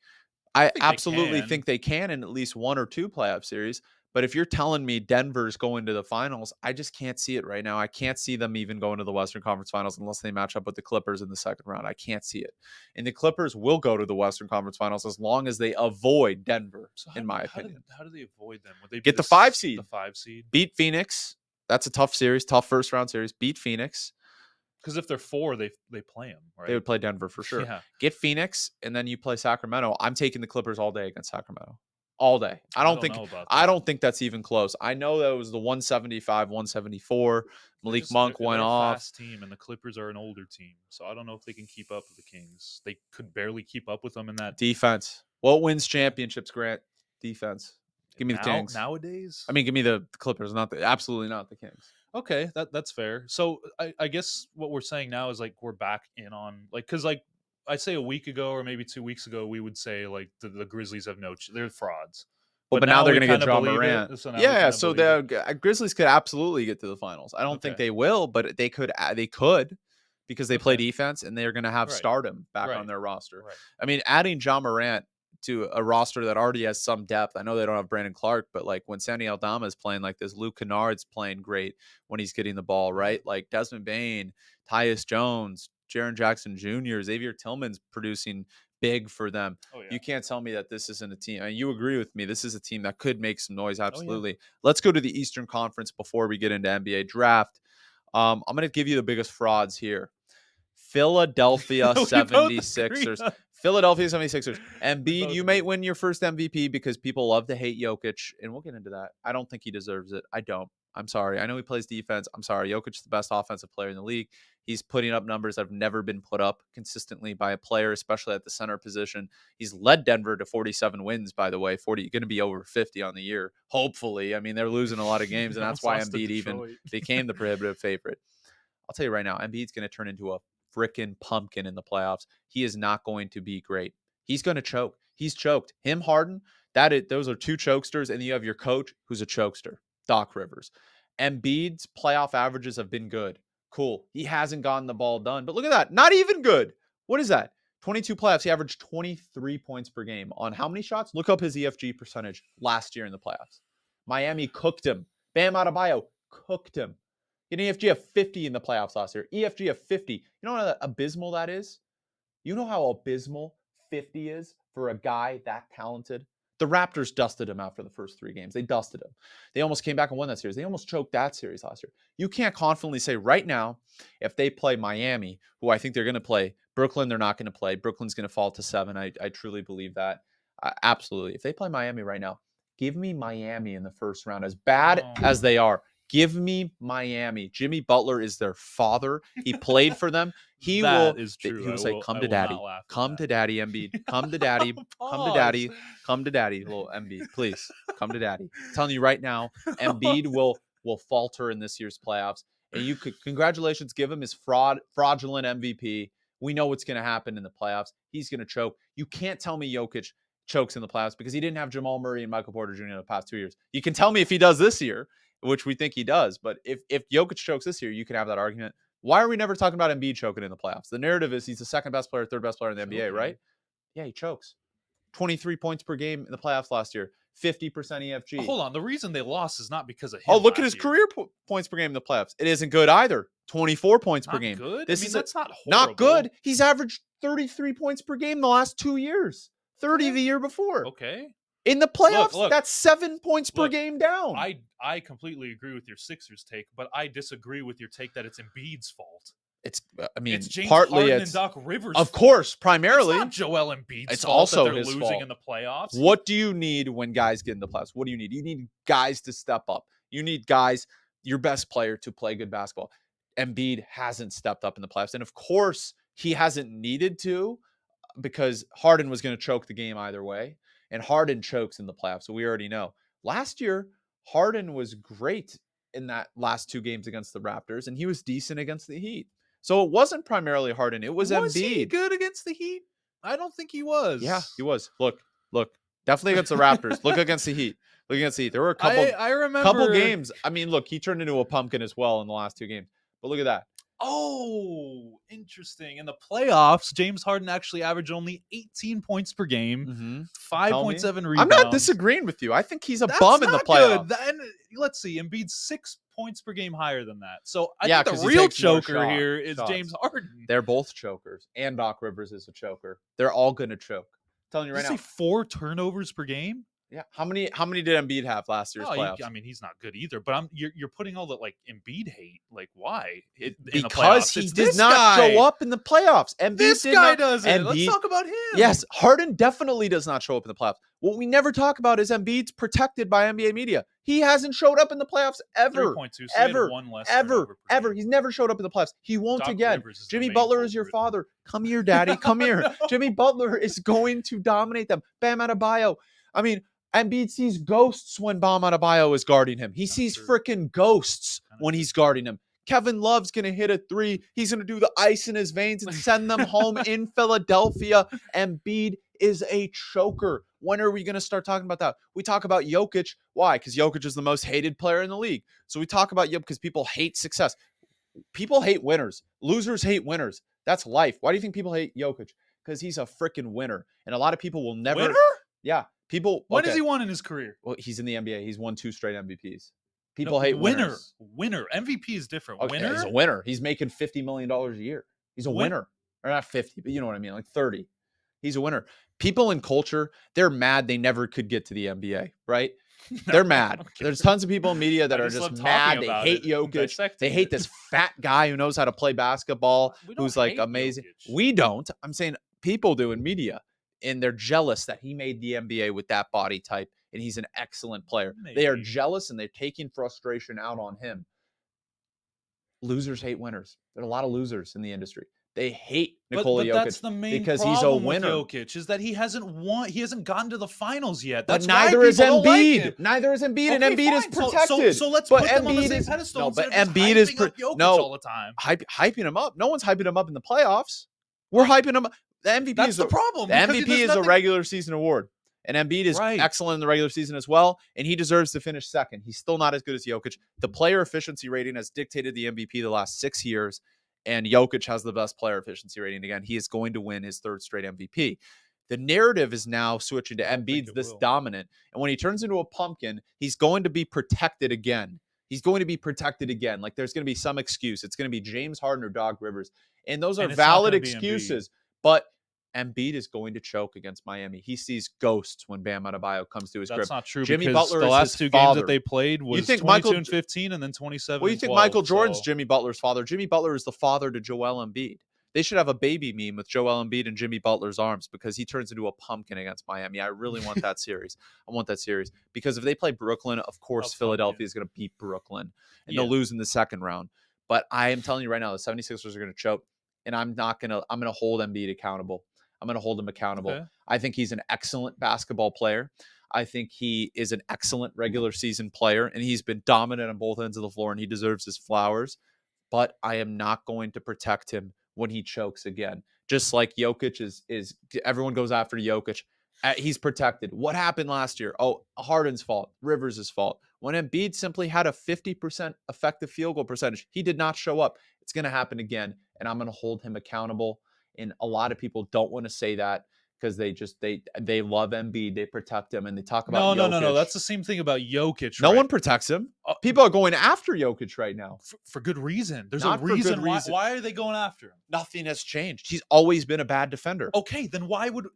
Speaker 2: I
Speaker 1: I
Speaker 2: think they
Speaker 1: absolutely
Speaker 2: can.
Speaker 1: think they can in at least one or two playoff series. But if you're telling me Denver's going to the finals, I just can't see it right now. I can't see them even going to the Western Conference Finals unless they match up with the Clippers in the second round. I can't see it. And the Clippers will go to the Western Conference Finals as long as they avoid Denver,
Speaker 2: So
Speaker 1: in my opinion.
Speaker 2: how do they avoid them? Would they be
Speaker 1: Get the five
Speaker 2: the
Speaker 1: seed,
Speaker 2: 5 seed?
Speaker 1: beat Phoenix. That's a tough series, tough first round series. Beat Phoenix.
Speaker 2: Because if they're 4, they play them,
Speaker 1: They
Speaker 2: right?
Speaker 1: would play Denver for sure.
Speaker 2: Yeah,
Speaker 1: Get Phoenix, and then you play Sacramento. I'm taking the Clippers all day against Sacramento. All day.
Speaker 2: I don't know about
Speaker 1: I
Speaker 2: that.
Speaker 1: don't think that's even close. I know that it was the 175, 174. Malik Monk went
Speaker 2: They're a
Speaker 1: off.
Speaker 2: fast team, and the Clippers are an older team, so I don't know if they can keep up with the Kings. They could barely keep up with them in that.
Speaker 1: Defense. What wins championships, Grant? Defense. Give me the Kings.
Speaker 2: Nowadays.
Speaker 1: I mean, give me the Clippers, absolutely not the Kings.
Speaker 2: Okay, that's fair. So I guess what we're saying now is like we're back in on like because like I'd say a week ago or maybe 2 weeks ago we would say like the Grizzlies have they're frauds,
Speaker 1: Well,
Speaker 2: but
Speaker 1: but now
Speaker 2: now
Speaker 1: they're
Speaker 2: we
Speaker 1: going to get
Speaker 2: kind of
Speaker 1: John
Speaker 2: believe
Speaker 1: Morant.
Speaker 2: it. So now we
Speaker 1: Yeah,
Speaker 2: kind of
Speaker 1: so
Speaker 2: believe it.
Speaker 1: the Grizzlies could absolutely get to the finals. I don't think
Speaker 2: Okay.
Speaker 1: they will, but they could. They could because they play
Speaker 2: Okay.
Speaker 1: defense and they're going to have
Speaker 2: Right.
Speaker 1: stardom back on
Speaker 2: Right.
Speaker 1: their roster.
Speaker 2: Right.
Speaker 1: I mean, adding John Morant to a roster that already has some depth. I know they don't have Brandon Clark, but like when Sandy Aldama is playing like this, Luke Kennard's playing great when he's getting the ball,
Speaker 2: Yeah.
Speaker 1: right? Like Desmond Bain, Tyus Jones, Jaren Jackson Jr., Xavier Tillman's producing big for them.
Speaker 2: Oh yeah.
Speaker 1: You can't tell me that this isn't a team. I mean, you agree with me. This is a team that could make some noise.
Speaker 2: Oh yeah.
Speaker 1: Absolutely. Let's go to the Eastern Conference before we get into NBA draft. I'm going to give you the biggest frauds here. Philadelphia
Speaker 2: We both agree.
Speaker 1: 76ers. Philadelphia 76ers.
Speaker 2: We
Speaker 1: Embiid,
Speaker 2: both
Speaker 1: you may
Speaker 2: agree.
Speaker 1: win your first MVP because people love to hate Jokic, and we'll get into that. I don't think he deserves it. I don't. I'm sorry. I know he plays defense. I'm sorry. Jokic is the best offensive player in the league. He's putting up numbers that have never been put up consistently by a player, especially at the center position. He's led Denver to 47 wins, by the way. 40 going to be over 50 on the year. Hopefully. I mean, they're losing a lot of games, and that's
Speaker 2: Almost
Speaker 1: why
Speaker 2: lost to
Speaker 1: Embiid even
Speaker 2: Detroit.
Speaker 1: became the prohibitive favorite. I'll tell you right now, Embiid's going to turn into a freaking pumpkin in the playoffs. He is not going to be great. He's going to choke. He's choked. Him, Harden, those are two chokesters, and then you have your coach who's a chokester, Doc Rivers. Embiid's playoff averages have been good. Cool. He hasn't gotten the ball done, but look at that. Not even good. What is that? 22 playoffs. He averaged 23 points per game on how many shots? Look up his EFG percentage last year in the playoffs. Miami cooked him. Bam Adebayo cooked him. An EFG of 50 in the playoffs last year. EFG of 50. You know how abysmal that is? You know how abysmal 50 is for a guy that talented? The Raptors dusted him after the first 3 games. They dusted him. They almost came back and won that series. They almost choked that series last year. You can't confidently say right now, if they play Miami, who I think they're going to play, Brooklyn, they're not going to play. Brooklyn's going to fall to 7. I truly believe that. Absolutely. If they play Miami right now, give me Miami in the first round. As bad as they are, give me Miami. Jimmy Butler is their father. He played for them. He
Speaker 2: That
Speaker 1: will.
Speaker 2: is
Speaker 1: He
Speaker 2: true.
Speaker 1: will say, "Come to
Speaker 2: will
Speaker 1: daddy.
Speaker 2: not laugh at
Speaker 1: Come
Speaker 2: that.
Speaker 1: to daddy, Embiid. Come to daddy. Come to
Speaker 2: Pause.
Speaker 1: daddy. Come to daddy, little Embiid. Please come to daddy." I'm telling you right now, Embiid will falter in this year's playoffs. And you could congratulations, give him his fraudulent MVP. We know what's going to happen in the playoffs. He's going to choke. You can't tell me Jokic chokes in the playoffs because he didn't have Jamal Murray and Michael Porter Jr. in the past 2 years. You can tell me if he does this year, which we think he does. But if Jokic chokes this year, you can have that argument. Why are we never talking about Embiid choking in the playoffs? The narrative is he's the second best player, third best player in the NBA, right? Yeah, he chokes. 23 points per game in the playoffs last year, 50% EFG.
Speaker 2: Hold on. The reason they lost is not because of him.
Speaker 1: Oh, look at his career points per game in the playoffs. It isn't good either. 24 points per game.
Speaker 2: Good.
Speaker 1: This is
Speaker 2: that's not horrible.
Speaker 1: Not good. He's averaged 33 points per game the last 2 years. 30 the year before.
Speaker 2: Okay.
Speaker 1: In the playoffs,
Speaker 2: Look,
Speaker 1: that's 7 points per game down.
Speaker 2: I completely agree with your Sixers take, but I disagree with your take that it's Embiid's fault.
Speaker 1: It's
Speaker 2: James
Speaker 1: partly
Speaker 2: Harden and Doc Rivers.
Speaker 1: Of course, primarily.
Speaker 2: It's not Joel Embiid's
Speaker 1: it's
Speaker 2: fault
Speaker 1: also
Speaker 2: that they're
Speaker 1: his
Speaker 2: losing
Speaker 1: fault.
Speaker 2: in the playoffs.
Speaker 1: What do you need when guys get in the playoffs? What do you need? You need guys to step up. You need guys, your best player, to play good basketball. Embiid hasn't stepped up in the playoffs. And of course, he hasn't needed to because Harden was going to choke the game either way. And Harden chokes in the playoffs, so we already know. Last year, Harden was great in that last 2 games against the Raptors, and he was decent against the Heat. So it wasn't primarily Harden. It was Embiid.
Speaker 2: Was he good against the Heat? I don't think he was.
Speaker 1: Yeah, he was. Look. Definitely against the Raptors. Look against the Heat. There were a couple games. I mean, look, he turned into a pumpkin as well in the last 2 games. But look at that.
Speaker 2: Oh, interesting. In the playoffs, James Harden actually averaged only 18 points per game, 5.7 rebounds.
Speaker 1: I'm not disagreeing with you. I think he's a bum in the playoffs.
Speaker 2: And let's see, Embiid's 6 points per game higher than that. So I think the real choker here is James Harden.
Speaker 1: They're both chokers, and Doc Rivers is a choker. They're all going to choke. I'm telling you right now.
Speaker 2: 4 turnovers per game?
Speaker 1: Yeah. How many did Embiid have last year's playoffs?
Speaker 2: I mean, he's not good either. But you're putting all that Embiid hate. Why?
Speaker 1: Because he did not show up in the playoffs.
Speaker 2: This guy doesn't. Let's talk about him.
Speaker 1: Yes, Harden definitely does not show up in the playoffs. What we never talk about is Embiid's protected by NBA media. He hasn't showed up in the playoffs ever.
Speaker 2: 3.2, so
Speaker 1: ever. He's never showed up in the playoffs. He won't again. Jimmy Butler is your father. Come here, daddy. Come here. Jimmy Butler is going to dominate them. Bam Adebayo. I mean, Embiid sees ghosts when Bam Adebayo is guarding him. He sees freaking ghosts when he's guarding him. Kevin Love's going to hit a 3. He's going to do the ice in his veins and send them home in Philadelphia. Embiid is a choker. When are we going to start talking about that? We talk about Jokic. Why? Because Jokic is the most hated player in the league. So we talk about Jokic because people hate success. People hate winners. Losers hate winners. That's life. Why do you think people hate Jokic? Because he's a freaking winner. And a lot of people will never.
Speaker 2: Winner?
Speaker 1: Yeah.
Speaker 2: When has he won in his career?
Speaker 1: Well, he's in the NBA. He's won 2 straight MVPs. People hate winners.
Speaker 2: Winner. MVP is different.
Speaker 1: Okay,
Speaker 2: winner?
Speaker 1: He's a winner. He's making $50 million a year. He's a winner. Or not 50, but you know what I mean, like 30. He's a winner. People in culture, they're mad they never could get to the NBA, right? They're mad. There's tons of people in media that are just mad. They hate Jokic. They hate this fat guy who knows how to play basketball, who's like amazing.
Speaker 2: Jokic.
Speaker 1: We don't. I'm saying people do in media. And they're jealous that he made the NBA with that body type, and he's an excellent player.
Speaker 2: Maybe.
Speaker 1: They are jealous, and they're taking frustration out on him. Losers hate winners. There are a lot of losers in the industry. They hate Nikola Jokic
Speaker 2: that's the main
Speaker 1: because he's a winner.
Speaker 2: With Jokic is that he hasn't won. He hasn't gotten to the finals yet.
Speaker 1: But neither is Embiid. Neither is Embiid, and Embiid is protected.
Speaker 2: So let's put them on the same pedestal.
Speaker 1: No, but Embiid is
Speaker 2: all the time.
Speaker 1: Hyping him up. No one's hyping him up in the playoffs. We're hyping him up. The MVP
Speaker 2: That's the problem.
Speaker 1: The MVP is a regular season award. And Embiid is excellent in the regular season as well, and he deserves to finish second. He's still not as good as Jokic. The player efficiency rating has dictated the MVP the last 6 years, and Jokic has the best player efficiency rating. Again, he is going to win his 3rd straight MVP. The narrative is now switching to Embiid's this dominant, and when he turns into a pumpkin, he's going to be protected again. Like, there's going to be some excuse. It's going to be James Harden or Doc Rivers, and those are valid excuses. But Embiid is going to choke against Miami. He sees ghosts when Bam Adebayo comes to his
Speaker 2: That's
Speaker 1: crib.
Speaker 2: not true
Speaker 1: Jimmy
Speaker 2: because
Speaker 1: Butler
Speaker 2: the
Speaker 1: is his
Speaker 2: last 2 games that
Speaker 1: father.
Speaker 2: they played
Speaker 1: You
Speaker 2: was
Speaker 1: think
Speaker 2: 22
Speaker 1: Michael
Speaker 2: and 15 and then 27
Speaker 1: Well, you
Speaker 2: and
Speaker 1: think
Speaker 2: 12.
Speaker 1: Michael Jordan's
Speaker 2: So
Speaker 1: Jimmy Butler's father? Jimmy Butler is the father to Joel Embiid. They should have a baby meme with Joel Embiid in Jimmy Butler's arms because he turns into a pumpkin against Miami. I really want that series. I want that series because if they play Brooklyn, of
Speaker 2: a
Speaker 1: course
Speaker 2: pumpkin.
Speaker 1: Philadelphia is going to beat Brooklyn and they'll
Speaker 2: Yeah.
Speaker 1: lose in the second round. But I am telling you right now, the 76ers are going to choke, and I'm going to hold Embiid accountable. I'm going to hold him accountable.
Speaker 2: Okay.
Speaker 1: I think he's an excellent basketball player. I think he is an excellent regular season player, and he's been dominant on both ends of the floor, and he deserves his flowers. But I am not going to protect him when he chokes again. Just like Jokic is everyone goes after Jokic. He's protected. What happened last year? Oh, Harden's fault, Rivers' fault. When Embiid simply had a 50% effective field goal percentage, he did not show up. It's going to happen again, and I'm going to hold him accountable. And a lot of people don't want to say that because they love Embiid, they protect him, and they talk about
Speaker 2: No, no, no, no.
Speaker 1: Jokic.
Speaker 2: That's the same thing about Jokic,
Speaker 1: No
Speaker 2: right?
Speaker 1: one protects him.
Speaker 2: Uh,
Speaker 1: People are going after Jokic right now.
Speaker 2: for good reason. There's a
Speaker 1: Not for good
Speaker 2: reason why.
Speaker 1: reason.
Speaker 2: Why are they going after him?
Speaker 1: Nothing has changed. He's always been a bad defender.
Speaker 2: Okay, then why would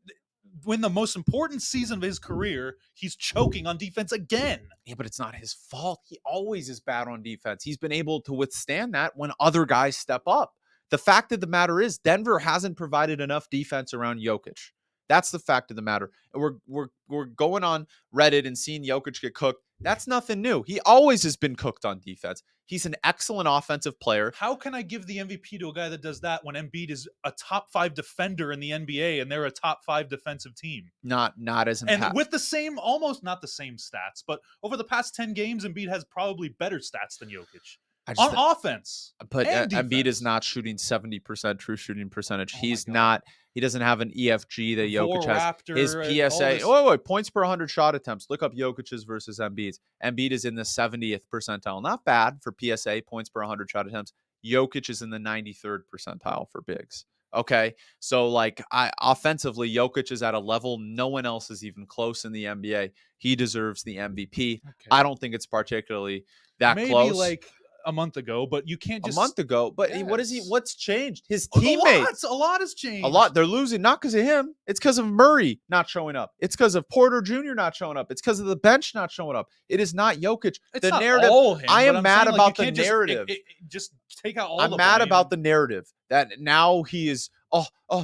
Speaker 2: when the most important season of his career, he's choking on defense again?
Speaker 1: Yeah, but it's not his fault. He always is bad on defense. He's been able to withstand that when other guys step up. The fact of the matter is, Denver hasn't provided enough defense around Jokic. That's the fact of the matter. And we're going on Reddit and seeing Jokic get cooked. That's nothing new. He always has been cooked on defense. He's an excellent offensive player.
Speaker 2: How can I give the MVP to a guy that does that when Embiid is a top 5 defender in the NBA and they're a top 5 defensive team?
Speaker 1: Not as
Speaker 2: And
Speaker 1: impact.
Speaker 2: with the same, almost not the same stats, but over the past 10 games, Embiid has probably better stats than Jokic
Speaker 1: I just
Speaker 2: on offense
Speaker 1: But
Speaker 2: and
Speaker 1: Embiid is
Speaker 2: defense.
Speaker 1: not shooting 70% true shooting percentage.
Speaker 2: Oh my
Speaker 1: He's
Speaker 2: God.
Speaker 1: not. He doesn't have an EFG that Jokic
Speaker 2: Vor
Speaker 1: has. His
Speaker 2: Raptor, all
Speaker 1: PSA.
Speaker 2: this.
Speaker 1: Oh, wait, points per 100 shot attempts. Look up Jokic's versus Embiid's. Embiid is in the 70th percentile. Not bad for PSA points per 100 shot attempts. Jokic is in the 93rd percentile for bigs. Okay, so like offensively, Jokic is at a level no one else is even close in the NBA. He deserves the MVP.
Speaker 2: Okay.
Speaker 1: I don't think it's particularly that
Speaker 2: Maybe
Speaker 1: close
Speaker 2: like a month ago, but you can't
Speaker 1: a
Speaker 2: just.
Speaker 1: month ago. But
Speaker 2: Yes.
Speaker 1: what's changed? His
Speaker 2: A lot.
Speaker 1: teammates.
Speaker 2: A lot has
Speaker 1: A lot.
Speaker 2: changed.
Speaker 1: They're losing not because of him. It's because of Murray not showing up. It's because of Porter Jr. not showing up. It's because of the bench not showing up. It is not Jokic.
Speaker 2: It's
Speaker 1: The
Speaker 2: not
Speaker 1: narrative.
Speaker 2: all him,
Speaker 1: I
Speaker 2: but
Speaker 1: am
Speaker 2: I'm
Speaker 1: mad
Speaker 2: saying like you
Speaker 1: about the
Speaker 2: can't
Speaker 1: narrative.
Speaker 2: just take out all
Speaker 1: I'm
Speaker 2: the
Speaker 1: mad
Speaker 2: blame.
Speaker 1: about the narrative that now he is,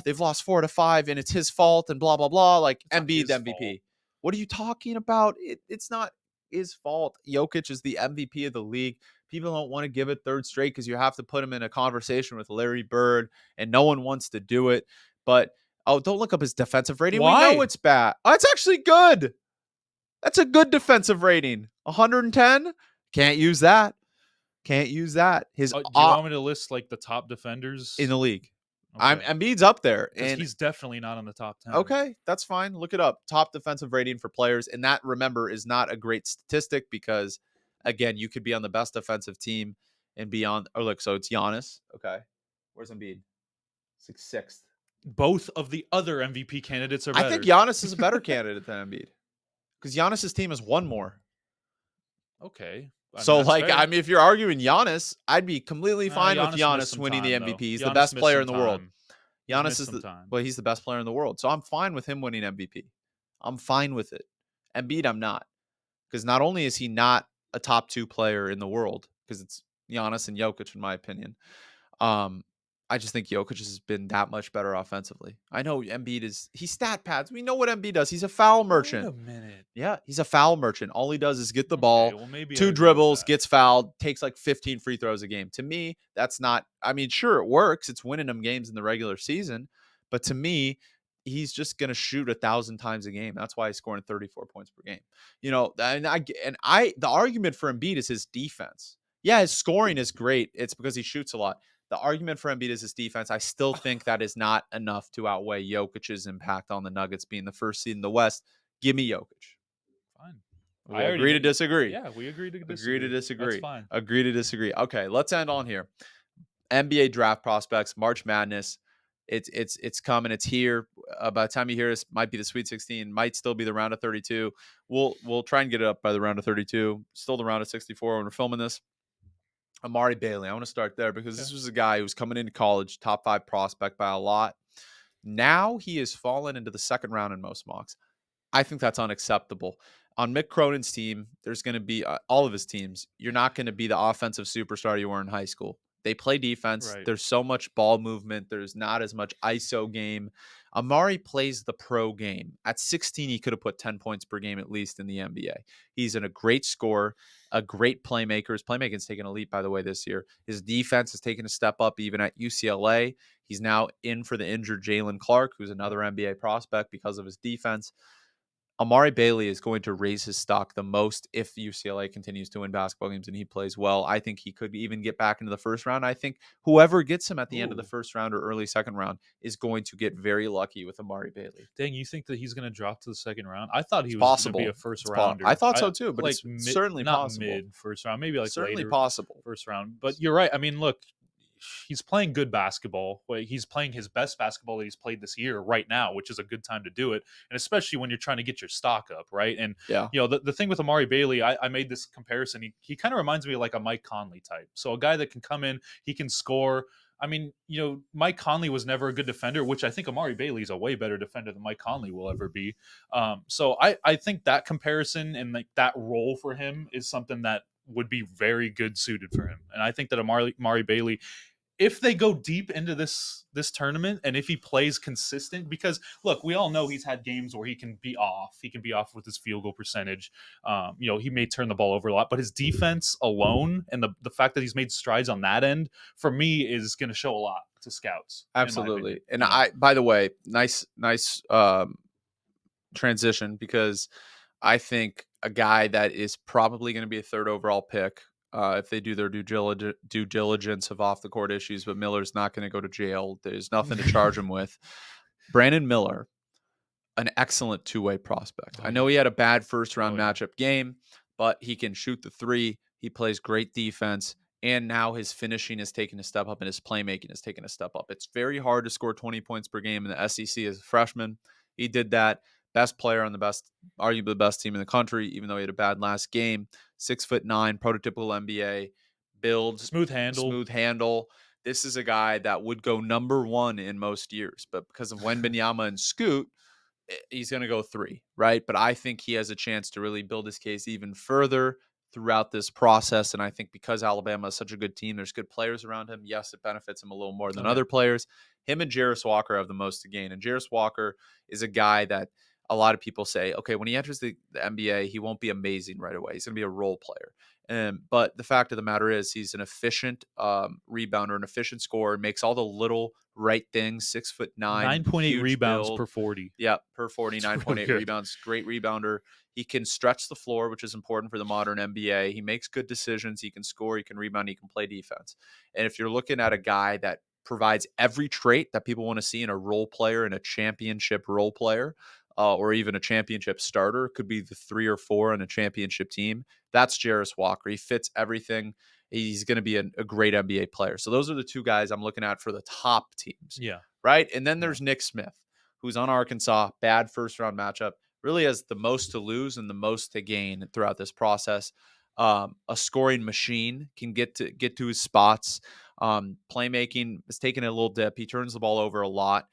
Speaker 1: they've lost 4 to 5 and it's his fault and blah, blah, blah. Like
Speaker 2: It's not
Speaker 1: Embiid,
Speaker 2: his
Speaker 1: MVP.
Speaker 2: fault.
Speaker 1: What are you talking about? It's not his fault. Jokic is the MVP of the league. People don't want to give it third straight because you have to put him in a conversation with Larry Bird, and no one wants to do it. But don't look up his defensive rating. We know
Speaker 2: Why?
Speaker 1: it's bad. Oh, it's actually good. That's a good defensive rating. 110. Can't use that. Can't use that. His
Speaker 2: Do you want me to list like the top defenders?
Speaker 1: in the league.
Speaker 2: Okay,
Speaker 1: Embiid's up there,
Speaker 2: because
Speaker 1: and
Speaker 2: he's definitely not on the top 10.
Speaker 1: okay, that's fine. Look it up. Top defensive rating for players, and that remember is not a great statistic because, again, you could be on the best defensive team and be on. Oh, look, so it's Giannis. Okay, where's Embiid? Sixth.
Speaker 2: Both of the other MVP candidates are
Speaker 1: I
Speaker 2: better.
Speaker 1: think Giannis is a better candidate than Embiid because Giannis's team has won more.
Speaker 2: Okay, I mean,
Speaker 1: So,
Speaker 2: that's
Speaker 1: like,
Speaker 2: fair.
Speaker 1: I mean, if you're arguing Giannis, I'd be completely fine with
Speaker 2: Giannis missed
Speaker 1: Giannis
Speaker 2: some
Speaker 1: winning the
Speaker 2: time, though.
Speaker 1: MVP. He's the
Speaker 2: Giannis
Speaker 1: best
Speaker 2: missed
Speaker 1: player
Speaker 2: some
Speaker 1: in the world.
Speaker 2: time. He's
Speaker 1: Giannis
Speaker 2: missed
Speaker 1: is
Speaker 2: some time.
Speaker 1: he's the best player in the world. So I'm fine with him winning MVP. I'm fine with it. Embiid, I'm not. Because not only is he not a top 2 player in the world, because it's Giannis and Jokic, in my opinion. Um, I just think Jokic has been that much better offensively. I know Embiid he stat pads. We know what Embiid does. He's a foul merchant.
Speaker 2: Wait a minute.
Speaker 1: Yeah, he's a foul merchant. All he does is get the
Speaker 2: Okay,
Speaker 1: ball,
Speaker 2: well, maybe I
Speaker 1: 2
Speaker 2: agree with
Speaker 1: dribbles,
Speaker 2: that.
Speaker 1: gets fouled, takes like 15 free throws a game. To me, that's not, I mean, sure, it works. It's winning them games in the regular season. But to me, he's just going to shoot 1,000 times a game. That's why he's scoring 34 points per game. The argument for Embiid is his defense. Yeah, his scoring is great. It's because he shoots a lot. The argument for Embiid is his defense. I still think that is not enough to outweigh Jokic's impact on the Nuggets being the first seed in the West. Give me Jokic.
Speaker 2: Fine.
Speaker 1: We agree to disagree.
Speaker 2: Yeah, we agree to disagree.
Speaker 1: Agree to disagree.
Speaker 2: That's fine.
Speaker 1: Agree to disagree. Okay, let's end on here. NBA draft prospects, March Madness. It's coming. It's here. By the time you hear this, might be the Sweet 16. Might still be the round of 32. We'll try and get it up by the round of 32. Still the round of 64 when we're filming this. Amari Bailey. I want to start there because this was a guy who was coming into college, top 5 prospect by a lot. Now he has fallen into the second round in most mocks. I think that's unacceptable. On Mick Cronin's team, there's going to be all of his teams. You're not going to be the offensive superstar you were in high school. They play defense.
Speaker 2: Right.
Speaker 1: There's so much ball movement. There's not as much ISO game. Amari plays the pro game. At 16, he could have put 10 points per game at least in the NBA. He's a great scorer, a great playmaker. His playmaking's taken a leap, by the way, this year. His defense has taken a step up even at UCLA. He's now in for the injured Jalen Clark, who's another NBA prospect because of his defense. Amari Bailey is going to raise his stock the most if UCLA continues to win basketball games and he plays well. I think he could even get back into the first round. I think whoever gets him at the end of the
Speaker 2: Ooh.
Speaker 1: first round or early second round is going to get very lucky with Amari Bailey.
Speaker 2: Dang, you think that he's going to drop to the second round? I thought he
Speaker 1: It's
Speaker 2: was going to be
Speaker 1: possible.
Speaker 2: a first
Speaker 1: I
Speaker 2: rounder.
Speaker 1: thought
Speaker 2: I
Speaker 1: so too, but
Speaker 2: like
Speaker 1: it's certainly
Speaker 2: not
Speaker 1: possible.
Speaker 2: mid first round, maybe like
Speaker 1: Certainly
Speaker 2: later
Speaker 1: possible.
Speaker 2: first round. But you're right. I mean, look, he's playing good basketball. He's playing his best basketball that he's played this year right now, which is a good time to do it. And especially when you're trying to get your stock up, right? And
Speaker 1: Yeah.
Speaker 2: the thing with Amari Bailey, I made this comparison. He kind of reminds me of like a Mike Conley type. So a guy that can come in, he can score. I mean, Mike Conley was never a good defender, which I think Amari Bailey is a way better defender than Mike Conley will ever be. So I think that comparison and like that role for him is something that would be very good suited for him. And I think that Amari Bailey, if they go deep into this tournament and if he plays consistent, because look, we all know he's had games where he can be off with his field goal percentage. He may turn the ball over a lot, but his defense alone and the fact that he's made strides on that end for me is going to show a lot to scouts, in my opinion.
Speaker 1: Absolutely. And by the way, nice transition, because I think a guy that is probably going to be a third overall pick, if they do their due diligence of off the court issues, but Miller's not going to go to jail. There's nothing to charge him with. Brandon Miller, an excellent two-way prospect.
Speaker 2: Oh
Speaker 1: I know
Speaker 2: yeah.
Speaker 1: he had a bad first round
Speaker 2: Oh yeah.
Speaker 1: matchup game, but he can shoot the three. He plays great defense. And now his finishing has taken a step up and his playmaking has taken a step up. It's very hard to score 20 points per game in the SEC as a freshman. He did that. Best player on arguably the best team in the country, even though he had a bad last game. 6'9", prototypical NBA build,
Speaker 2: Smooth handle.
Speaker 1: This is a guy that would go number one in most years, but because of Wembanyama and Scoot, he's going to go 3, right? But I think he has a chance to really build his case even further throughout this process. And I think because Alabama is such a good team, there's good players around him. Yes, it benefits him a little more than
Speaker 2: Oh yeah.
Speaker 1: other players. Him and Jarris Walker have the most to gain. And Jarris Walker is a guy that a lot of people say, okay, when he enters the NBA, he won't be amazing right away. He's going to be a role player. But the fact of the matter is he's an efficient rebounder, an efficient scorer, makes all the little right things, 6'9",
Speaker 2: 9.8
Speaker 1: huge
Speaker 2: rebounds
Speaker 1: build.
Speaker 2: per 40.
Speaker 1: Yeah, per
Speaker 2: It's really
Speaker 1: 49.8
Speaker 2: good.
Speaker 1: rebounds. Great rebounder. He can stretch the floor, which is important for the modern NBA. He makes good decisions. He can score. He can rebound. He can play defense. And if you're looking at a guy that provides every trait that people want to see in a role player and a championship role player, or even a championship starter, could be the 3 or 4 on a championship team, that's Jarris Walker. He fits everything. He's going to be a great NBA player. So those are the two guys I'm looking at for the top teams.
Speaker 2: Yeah.
Speaker 1: Right. And then
Speaker 2: Yeah.
Speaker 1: there's Nick Smith, who's on Arkansas, bad first round matchup, really has the most to lose and the most to gain throughout this process. A scoring machine, can get to his spots. Playmaking is taking a little dip. He turns the ball over a lot.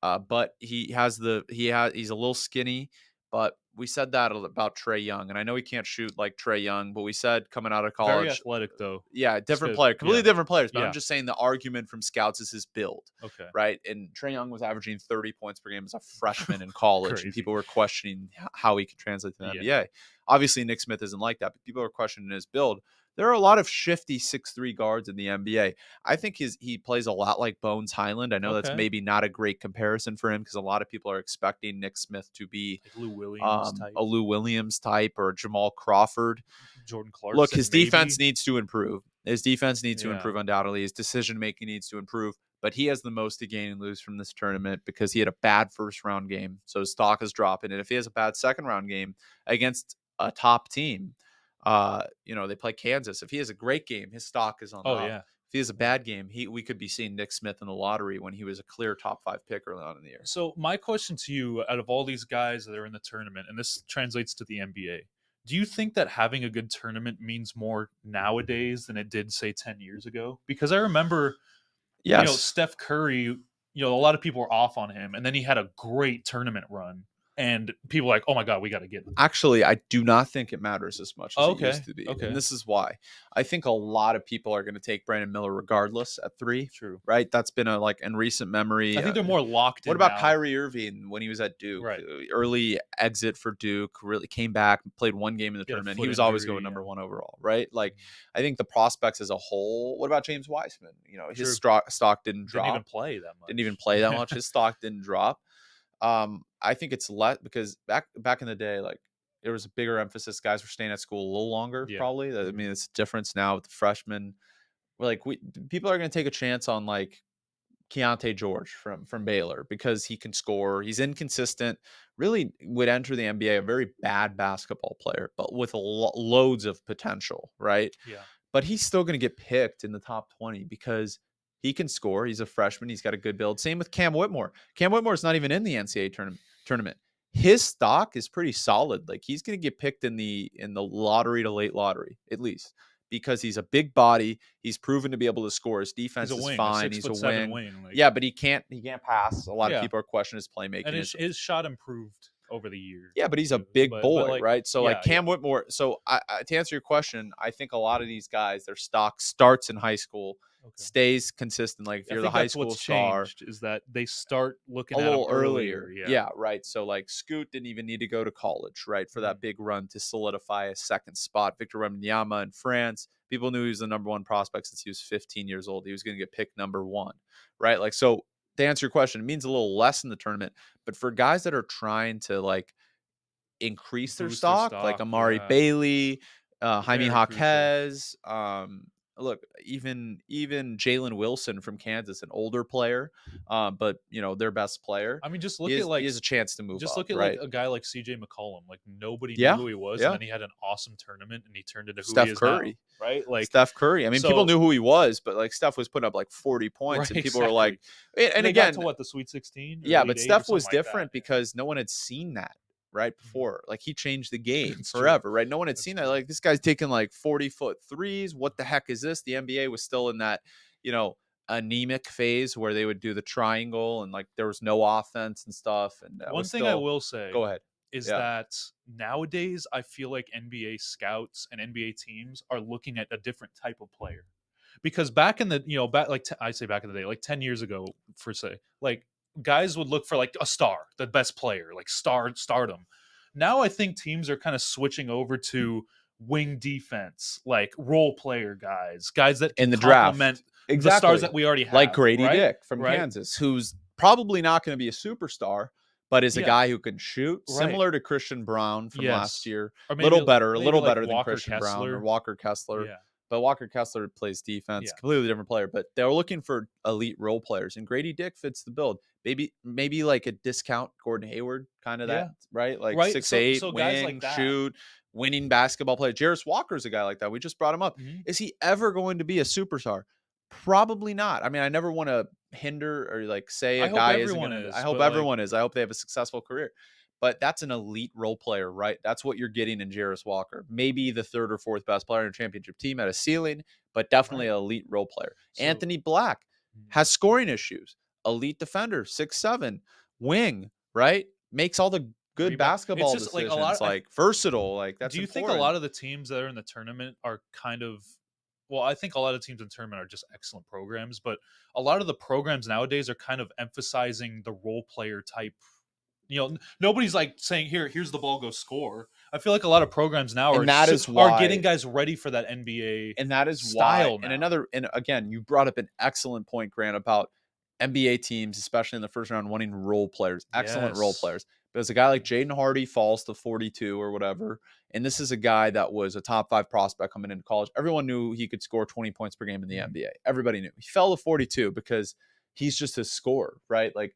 Speaker 1: But he's a little skinny, but we said that about Trae Young. And I know he can't shoot like Trae Young, but we said coming out of
Speaker 2: Very
Speaker 1: college,
Speaker 2: athletic though.
Speaker 1: yeah,
Speaker 2: Just
Speaker 1: different player, completely
Speaker 2: yeah.
Speaker 1: different players. But I'm
Speaker 2: Yeah.
Speaker 1: just saying the argument from scouts is his build,
Speaker 2: Okay.
Speaker 1: right? And Trae Young was averaging 30 points per game as a freshman in college, and
Speaker 2: Crazy.
Speaker 1: people were questioning how he could translate to the
Speaker 2: Yeah.
Speaker 1: NBA. Obviously, Nick Smith isn't like that, but people are questioning his build. There are a lot of shifty 6'3" guards in the NBA. I think he plays a lot like Bones Highland. I know that's
Speaker 2: Okay.
Speaker 1: maybe not a great comparison for him because a lot of people are expecting Nick Smith to be
Speaker 2: Like Lou Williams type.
Speaker 1: a Lou Williams type or a Jamal Crawford.
Speaker 2: Jordan
Speaker 1: Look,
Speaker 2: Clarkson,
Speaker 1: his defense
Speaker 2: maybe.
Speaker 1: needs to improve. His defense needs to
Speaker 2: Yeah.
Speaker 1: improve undoubtedly. His decision making needs to improve. But he has the most to gain and lose from this tournament because he had a bad first round game. So his stock is dropping. And if he has a bad second round game against a top team, they play Kansas. If he has a great game, his stock is on the
Speaker 2: Oh
Speaker 1: up.
Speaker 2: yeah.
Speaker 1: If he has a bad game, we could be seeing Nick Smith in the lottery when he was a clear top 5 pick early on in the year.
Speaker 2: So my question to you, out of all these guys that are in the tournament, and this translates to the NBA, do you think that having a good tournament means more nowadays than it did, say, 10 years ago? Because I remember,
Speaker 1: Yes.
Speaker 2: Steph Curry, a lot of people were off on him, and then he had a great tournament run, and people were like, oh my god, we got to get him.
Speaker 1: Actually, I do not think it matters as much as
Speaker 2: Oh,
Speaker 1: it
Speaker 2: okay,
Speaker 1: used to be. And
Speaker 2: okay,
Speaker 1: this is why. I think a lot of people are going to take Brandon Miller regardless at 3,
Speaker 2: true.
Speaker 1: right? That's been a like in recent
Speaker 2: I
Speaker 1: memory.
Speaker 2: think they're more locked
Speaker 1: What
Speaker 2: in
Speaker 1: about
Speaker 2: now.
Speaker 1: Kyrie Irving when he was at Duke?
Speaker 2: Right.
Speaker 1: Early exit for Duke, really came back, played one game in the
Speaker 2: He had a
Speaker 1: tournament. He
Speaker 2: foot
Speaker 1: was always going
Speaker 2: injury.
Speaker 1: number
Speaker 2: Yeah.
Speaker 1: 1 overall, right? Like,
Speaker 2: Mhm.
Speaker 1: I think the prospects as a whole. What about James Wiseman? His
Speaker 2: True.
Speaker 1: stock didn't
Speaker 2: Didn't even
Speaker 1: drop,
Speaker 2: play that
Speaker 1: didn't even
Speaker 2: much.
Speaker 1: play that
Speaker 2: Yeah.
Speaker 1: much. His stock didn't drop. I think it's less because back in the day, like there was a bigger emphasis. Guys were staying at school a little longer,
Speaker 2: Yeah.
Speaker 1: probably. I
Speaker 2: Mhm.
Speaker 1: mean, it's a difference now with the freshmen. Like people are going to take a chance on like Keontae George from Baylor because he can score. He's inconsistent. Really would enter the NBA a very bad basketball player, but with loads of potential, right?
Speaker 2: Yeah.
Speaker 1: But he's still going to get picked in the top 20 because he can score. He's a freshman. He's got a good build. Same with Cam Whitmore. Cam Whitmore is not even in the NCAA tournament. His stock is pretty solid. Like he's going to get picked in the lottery to late lottery at least because he's a big body. He's proven to be able to score. His
Speaker 2: He's
Speaker 1: defense
Speaker 2: a
Speaker 1: is
Speaker 2: wing, a
Speaker 1: fine.
Speaker 2: six
Speaker 1: He's a
Speaker 2: foot seven
Speaker 1: wing.
Speaker 2: wing. Like,
Speaker 1: Yeah, but he can't pass. A lot of
Speaker 2: yeah,
Speaker 1: people are questioning his
Speaker 2: and
Speaker 1: playmaking.
Speaker 2: his shot improved over the years
Speaker 1: Yeah, but he's a
Speaker 2: too.
Speaker 1: big
Speaker 2: But
Speaker 1: boy,
Speaker 2: like,
Speaker 1: right? So like
Speaker 2: yeah,
Speaker 1: Cam
Speaker 2: yeah.
Speaker 1: Whitmore. So to answer your question, I think a lot of these guys, their stock starts in high school,
Speaker 2: Okay.
Speaker 1: stays consistent. Like if
Speaker 2: I
Speaker 1: you're the
Speaker 2: think
Speaker 1: high
Speaker 2: that's
Speaker 1: school
Speaker 2: what's
Speaker 1: star,
Speaker 2: changed is that they start
Speaker 1: a
Speaker 2: looking at him
Speaker 1: little
Speaker 2: earlier.
Speaker 1: earlier.
Speaker 2: Yeah.
Speaker 1: Yeah, right. So like Scoot didn't even need to go to college, right, for
Speaker 2: Mhm.
Speaker 1: that big run to solidify a second spot. Victor Wembanyama in France, people knew he was the number 1 prospect since he was 15 years old. He was going to get picked number 1, right? Like so. To answer your question, it means a little less in the tournament, but for guys that are trying to like increase their
Speaker 2: Boost their
Speaker 1: stock, like
Speaker 2: stock.
Speaker 1: Amari
Speaker 2: Yeah.
Speaker 1: Bailey, Jaime
Speaker 2: Very crucial.
Speaker 1: Jaquez. Look, even Jalen Wilson from Kansas, an older player, but their best player.
Speaker 2: I mean, just
Speaker 1: He
Speaker 2: look at
Speaker 1: has he
Speaker 2: like
Speaker 1: has a chance to move
Speaker 2: just
Speaker 1: up,
Speaker 2: look at like
Speaker 1: right?
Speaker 2: a guy like CJ McCollum. Like nobody knew
Speaker 1: Yeah,
Speaker 2: who he was, and
Speaker 1: yeah.
Speaker 2: then he had an awesome tournament, and he turned into who he
Speaker 1: Steph
Speaker 2: is now.
Speaker 1: Curry.
Speaker 2: Right? Like,
Speaker 1: Steph Curry. I mean, people
Speaker 2: so
Speaker 1: knew who he was, but like Steph was putting up like 40 points,
Speaker 2: right,
Speaker 1: and people were like,
Speaker 2: exactly.
Speaker 1: and
Speaker 2: And they got to
Speaker 1: again,
Speaker 2: what, the Sweet 16 or
Speaker 1: yeah,
Speaker 2: Elite
Speaker 1: but
Speaker 2: Eight or
Speaker 1: Steph
Speaker 2: something
Speaker 1: was
Speaker 2: like that.
Speaker 1: different because no one had seen that right
Speaker 2: Yeah. Mhm.
Speaker 1: before. Like he changed the game
Speaker 2: That's true.
Speaker 1: forever, right? No one had
Speaker 2: That's
Speaker 1: seen that.
Speaker 2: true.
Speaker 1: Like this guy's taking like 40-foot threes. What the heck is this? The NBA was still in that, you know, anemic phase where they would do the triangle and like there was no offense and stuff. And that was
Speaker 2: One thing I
Speaker 1: still,
Speaker 2: will say
Speaker 1: go ahead.
Speaker 2: is
Speaker 1: Yeah.
Speaker 2: that nowadays I feel like NBA scouts and NBA teams are looking at a different type of player. Because back in the, back like I say back in the day, like 10 years ago for say, like guys would look for like a star, the best player, like stardom. Now I think teams are kind of switching over to wing defense, like role player guys that can
Speaker 1: In the
Speaker 2: complement
Speaker 1: draft.
Speaker 2: the stars
Speaker 1: Exactly.
Speaker 2: that we already
Speaker 1: Like
Speaker 2: have,
Speaker 1: Grady
Speaker 2: right?
Speaker 1: Dick from
Speaker 2: Right?
Speaker 1: Kansas, who's probably not going to be a superstar, but is a
Speaker 2: Yeah,
Speaker 1: guy who can shoot,
Speaker 2: right.
Speaker 1: similar to Christian Brown from last
Speaker 2: Yes.
Speaker 1: year.
Speaker 2: Or
Speaker 1: Little
Speaker 2: maybe
Speaker 1: better, a
Speaker 2: maybe
Speaker 1: little
Speaker 2: like
Speaker 1: better than
Speaker 2: Walker
Speaker 1: Christian Brown or
Speaker 2: Kessler.
Speaker 1: Walker Kessler.
Speaker 2: Yeah.
Speaker 1: But Walker Kessler plays defense,
Speaker 2: Yeah.
Speaker 1: completely different player. But they're looking for elite role players, and Grady Dick fits the build. Maybe like a discount Gordon Hayward, kind of that,
Speaker 2: Yeah.
Speaker 1: right? Like
Speaker 2: Right.
Speaker 1: six
Speaker 2: So
Speaker 1: eight,
Speaker 2: so guys like
Speaker 1: wing,
Speaker 2: that.
Speaker 1: shoot, winning basketball player. Jarris Walker's a guy like that. We just brought him up.
Speaker 2: Mhm.
Speaker 1: Is he ever going to be a superstar? Probably not. I mean, I never want to hinder or like say a
Speaker 2: I hope
Speaker 1: guy isn't
Speaker 2: everyone
Speaker 1: going to. I
Speaker 2: is,
Speaker 1: hope
Speaker 2: but like,
Speaker 1: everyone is. I hope they have a successful career. But that's an elite role player, right? That's what you're getting in Jarris Walker. Maybe the 3rd or 4th best player in a championship team at a ceiling, but definitely
Speaker 2: right.
Speaker 1: an elite role player.
Speaker 2: So
Speaker 1: Anthony Black
Speaker 2: mhm.
Speaker 1: has scoring issues. Elite defender, 6'7", wing, right? Makes all the good
Speaker 2: Rebound. It's
Speaker 1: basketball
Speaker 2: just like a lot.
Speaker 1: decisions, like versatile. Like that's
Speaker 2: Do you think a
Speaker 1: important.
Speaker 2: lot of the teams that are in the tournament are kind of, well, I think a lot of teams in the tournament are just excellent programs, but a lot of the programs nowadays are kind of emphasizing the role player type. Nobody's like saying, here's the ball, go score. I feel like a lot of programs now
Speaker 1: And that is
Speaker 2: are getting
Speaker 1: why
Speaker 2: guys ready for that NBA
Speaker 1: and that is why
Speaker 2: style now.
Speaker 1: and again, you brought up an excellent point, Grant, about NBA teams, especially in the first round, wanting role players, excellent role
Speaker 2: Yes.
Speaker 1: players. Because a guy like Jaden Hardy falls to 42 or whatever, and this is a guy that was a top 5 prospect coming into college. Everyone knew he could score 20 points per game in the
Speaker 2: Mhm.
Speaker 1: NBA. Everybody knew. He fell to 42 because he's just a scorer, right? Like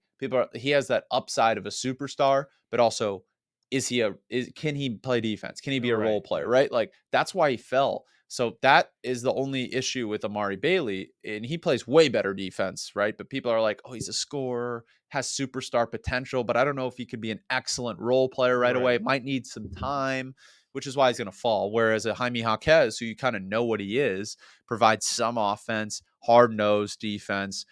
Speaker 1: he has that upside of a superstar, but also can he play defense? Can he be a role
Speaker 2: Right.
Speaker 1: player,
Speaker 2: Yeah.
Speaker 1: right? Like that's why he fell. So that is the only issue with Amari Bailey, and he plays way better defense, right? But people are like, "Oh, he's a scorer, has superstar potential, but I don't know if he could be an excellent role player right away.
Speaker 2: Right.
Speaker 1: Might need some time." Which is why he's going to fall. Whereas a Jaime Jaquez, who you kind of know what he is, provides some offense, hard nosed defense.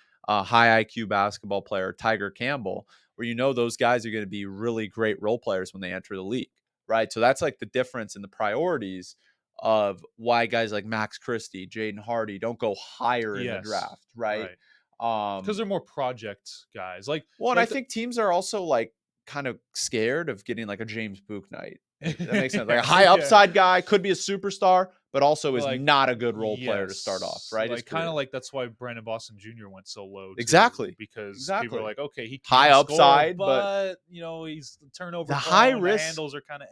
Speaker 1: high IQ basketball player, Tiger Campbell, where you know those guys are going to be really great role players when they enter the league, right? So that's like the difference in the priorities of why guys like Max Christie, Jaden Hardy don't go higher in the
Speaker 2: Yes.
Speaker 1: draft, right?
Speaker 2: Right. Because
Speaker 1: Um,
Speaker 2: they're more project guys. Like
Speaker 1: well, and I
Speaker 2: like the
Speaker 1: think teams are also like kind of scared of getting like a James Book night. That makes sense. Like a high
Speaker 2: yeah.
Speaker 1: upside guy could be a superstar, but also
Speaker 2: But
Speaker 1: is
Speaker 2: like,
Speaker 1: not a good role player to start off,
Speaker 2: yes,
Speaker 1: right? His
Speaker 2: like kind of
Speaker 1: career.
Speaker 2: like that's why Brandon Boston Jr. went so low too,
Speaker 1: Exactly.
Speaker 2: because people are
Speaker 1: Exactly.
Speaker 2: like, okay, he
Speaker 1: High
Speaker 2: can score,
Speaker 1: upside, but
Speaker 2: but he's turnover
Speaker 1: the high
Speaker 2: prone. The
Speaker 1: risk.
Speaker 2: handles are kind of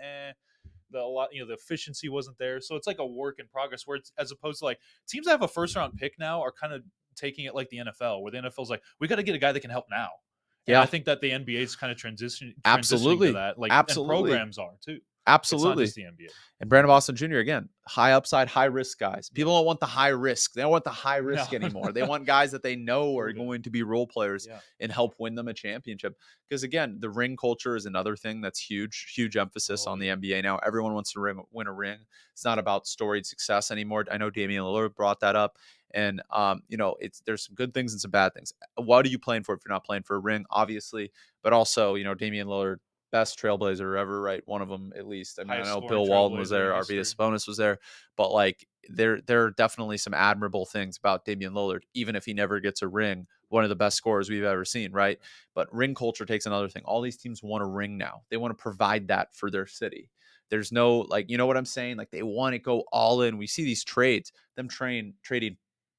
Speaker 2: The a lot, the efficiency wasn't there, so it's like a work in progress. Where it's, as opposed to like teams that have a first round pick now are kind of taking it like the NFL, where the NFL's like, we got to get a guy that can help now. And I
Speaker 1: Yeah,
Speaker 2: think that the NBA is kind of transitioning to
Speaker 1: absolutely.
Speaker 2: that, like, and
Speaker 1: Absolutely.
Speaker 2: programs are too. It's not
Speaker 1: Absolutely.
Speaker 2: just the NBA.
Speaker 1: And Brandon Boston Jr. again, high upside, high risk guys.
Speaker 2: Yeah.
Speaker 1: People don't want the high risk. They don't want the high
Speaker 2: No.
Speaker 1: risk anymore. They want guys that they know are
Speaker 2: Proven.
Speaker 1: going to be role players
Speaker 2: Yeah.
Speaker 1: and help win them a championship. Because again, the ring culture is another thing that's huge, huge emphasis
Speaker 2: Oh
Speaker 1: on the
Speaker 2: yeah.
Speaker 1: NBA now. Everyone wants to win a ring. It's not about storied success anymore. I know Damian Lillard brought that up. And there's some good things and some bad things. What are you playing for if you're not playing for a ring? Obviously, but also, Damian Lillard, best trailblazer ever, right? One of them at least. I mean, I
Speaker 2: Highest
Speaker 1: know
Speaker 2: scoring
Speaker 1: Bill Walton was
Speaker 2: trailblazer in
Speaker 1: there,
Speaker 2: history.
Speaker 1: Arvydas Sabonis was there, but like there are definitely some admirable things about Damian Lillard, even if he never gets a ring. One of the best scorers we've ever seen, right? But ring culture takes another thing. All these teams want a ring now. They want to provide that for their city. There's no like, you know what I'm saying? Like they want to go all in. We see these trades, them trading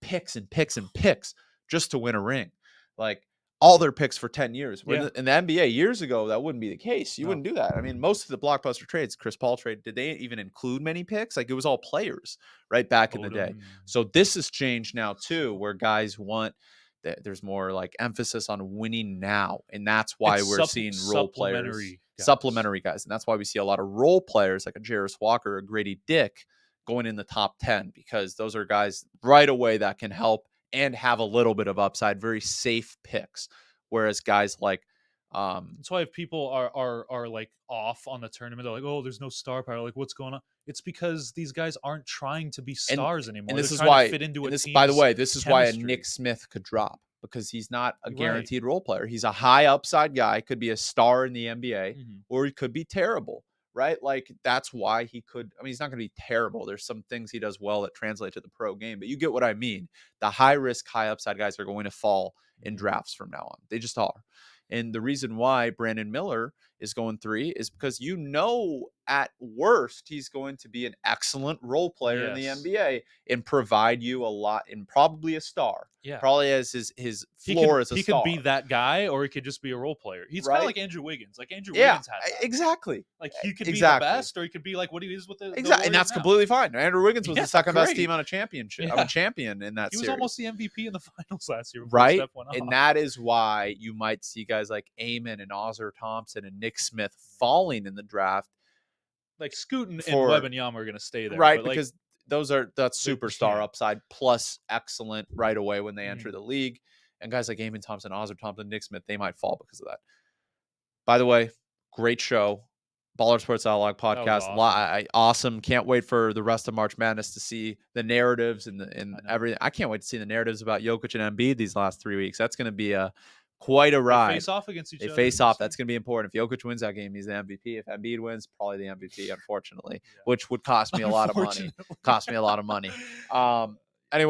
Speaker 1: picks and picks and picks just to win a ring. Like all their picks for 10 years. When
Speaker 2: Yeah.
Speaker 1: in the NBA years ago, that wouldn't be the case. You
Speaker 2: No.
Speaker 1: wouldn't do that. I mean, most of the blockbuster trades, Chris Paul trade, did they even include many picks? Like it was all players right back in the day.
Speaker 2: Odom.
Speaker 1: So this has changed now too,
Speaker 2: So
Speaker 1: where guys want that there's more like emphasis on winning now. And that's why
Speaker 2: it's
Speaker 1: we're seeing role players,
Speaker 2: supplementary guys.
Speaker 1: supplementary guys. And that's why we see a lot of role players like a Jarris Walker, a Grady Dick going in the top 10, because those are guys right away that can help and have a little bit of upside, very safe picks. Whereas guys like,
Speaker 2: That's why if people are like off on the tournament, they're like, "Oh, there's no star power." Like, what's going on? It's because these guys aren't trying to be
Speaker 1: and
Speaker 2: stars
Speaker 1: and
Speaker 2: anymore. They're
Speaker 1: this is
Speaker 2: trying to
Speaker 1: why,
Speaker 2: fit into
Speaker 1: and
Speaker 2: a
Speaker 1: this, by the
Speaker 2: team's
Speaker 1: way, this is why a Nick
Speaker 2: chemistry.
Speaker 1: Smith could drop, because he's not a
Speaker 2: Right.
Speaker 1: guaranteed role player. He's a high upside guy, could be a star in the NBA,
Speaker 2: Hmm.
Speaker 1: or he could be terrible, right? Like that's why he could. I mean, he's not going to be terrible. There's some things he does well that translate to the pro game, but you get what I mean. The high risk, high upside guys are going to fall in
Speaker 2: Yeah.
Speaker 1: drafts from now on. They just are. And the reason why Brandon Miller is going 3 is because at worst he's going to be an excellent role player in the
Speaker 2: Yes.
Speaker 1: NBA and provide you a lot, and probably a star.
Speaker 2: Yeah.
Speaker 1: Probably as his
Speaker 2: He could
Speaker 1: floor as a
Speaker 2: he could
Speaker 1: star,
Speaker 2: be that guy, or he could just be a role player. He's kind of
Speaker 1: right?
Speaker 2: like Andrew Wiggins. Like Andrew
Speaker 1: Yeah,
Speaker 2: Wiggins had that.
Speaker 1: exactly.
Speaker 2: Like he could be the
Speaker 1: Exactly.
Speaker 2: best, or he could be like what he is with the
Speaker 1: Exactly. And
Speaker 2: Warriors
Speaker 1: that's
Speaker 2: now.
Speaker 1: completely fine. Andrew Wiggins was
Speaker 2: Yeah,
Speaker 1: the second best team
Speaker 2: great.
Speaker 1: on a championship. I'm a
Speaker 2: Yeah,
Speaker 1: champion in that
Speaker 2: he was almost
Speaker 1: series.
Speaker 2: the MVP in the finals last year before
Speaker 1: Right.
Speaker 2: Steph went
Speaker 1: And
Speaker 2: off.
Speaker 1: that is why you might see guys like Amon and Ozzer Thompson and Nick Smith falling in the draft
Speaker 2: Like Scooten and Webb
Speaker 1: for
Speaker 2: and Yama are gonna stay there,
Speaker 1: right,
Speaker 2: but like
Speaker 1: because that's superstar
Speaker 2: yeah.
Speaker 1: upside plus excellent right away when they enter
Speaker 2: Mhm.
Speaker 1: the league. And guys like Amon Thompson, Ozzer Thompson, Nick Smith, they might fall because of that. By the way, great show. Baller Sports Dialogue
Speaker 2: That was
Speaker 1: podcast.
Speaker 2: awesome.
Speaker 1: Awesome. Can't wait for the rest of March Madness to see the narratives
Speaker 2: I
Speaker 1: and
Speaker 2: know.
Speaker 1: everything. I can't wait to see the narratives about Jokic and Embiid these last 3 weeks. That's going to be quite a
Speaker 2: They
Speaker 1: ride.
Speaker 2: face off against each
Speaker 1: They
Speaker 2: other.
Speaker 1: face
Speaker 2: We'll
Speaker 1: off.
Speaker 2: see.
Speaker 1: That's going to be important. If Jokic wins that game, he's the MVP. If Embiid wins, probably the MVP, unfortunately,
Speaker 2: Yeah.
Speaker 1: which would cost me a lot of money.
Speaker 2: Unfortunately.
Speaker 1: Cost me a lot of money.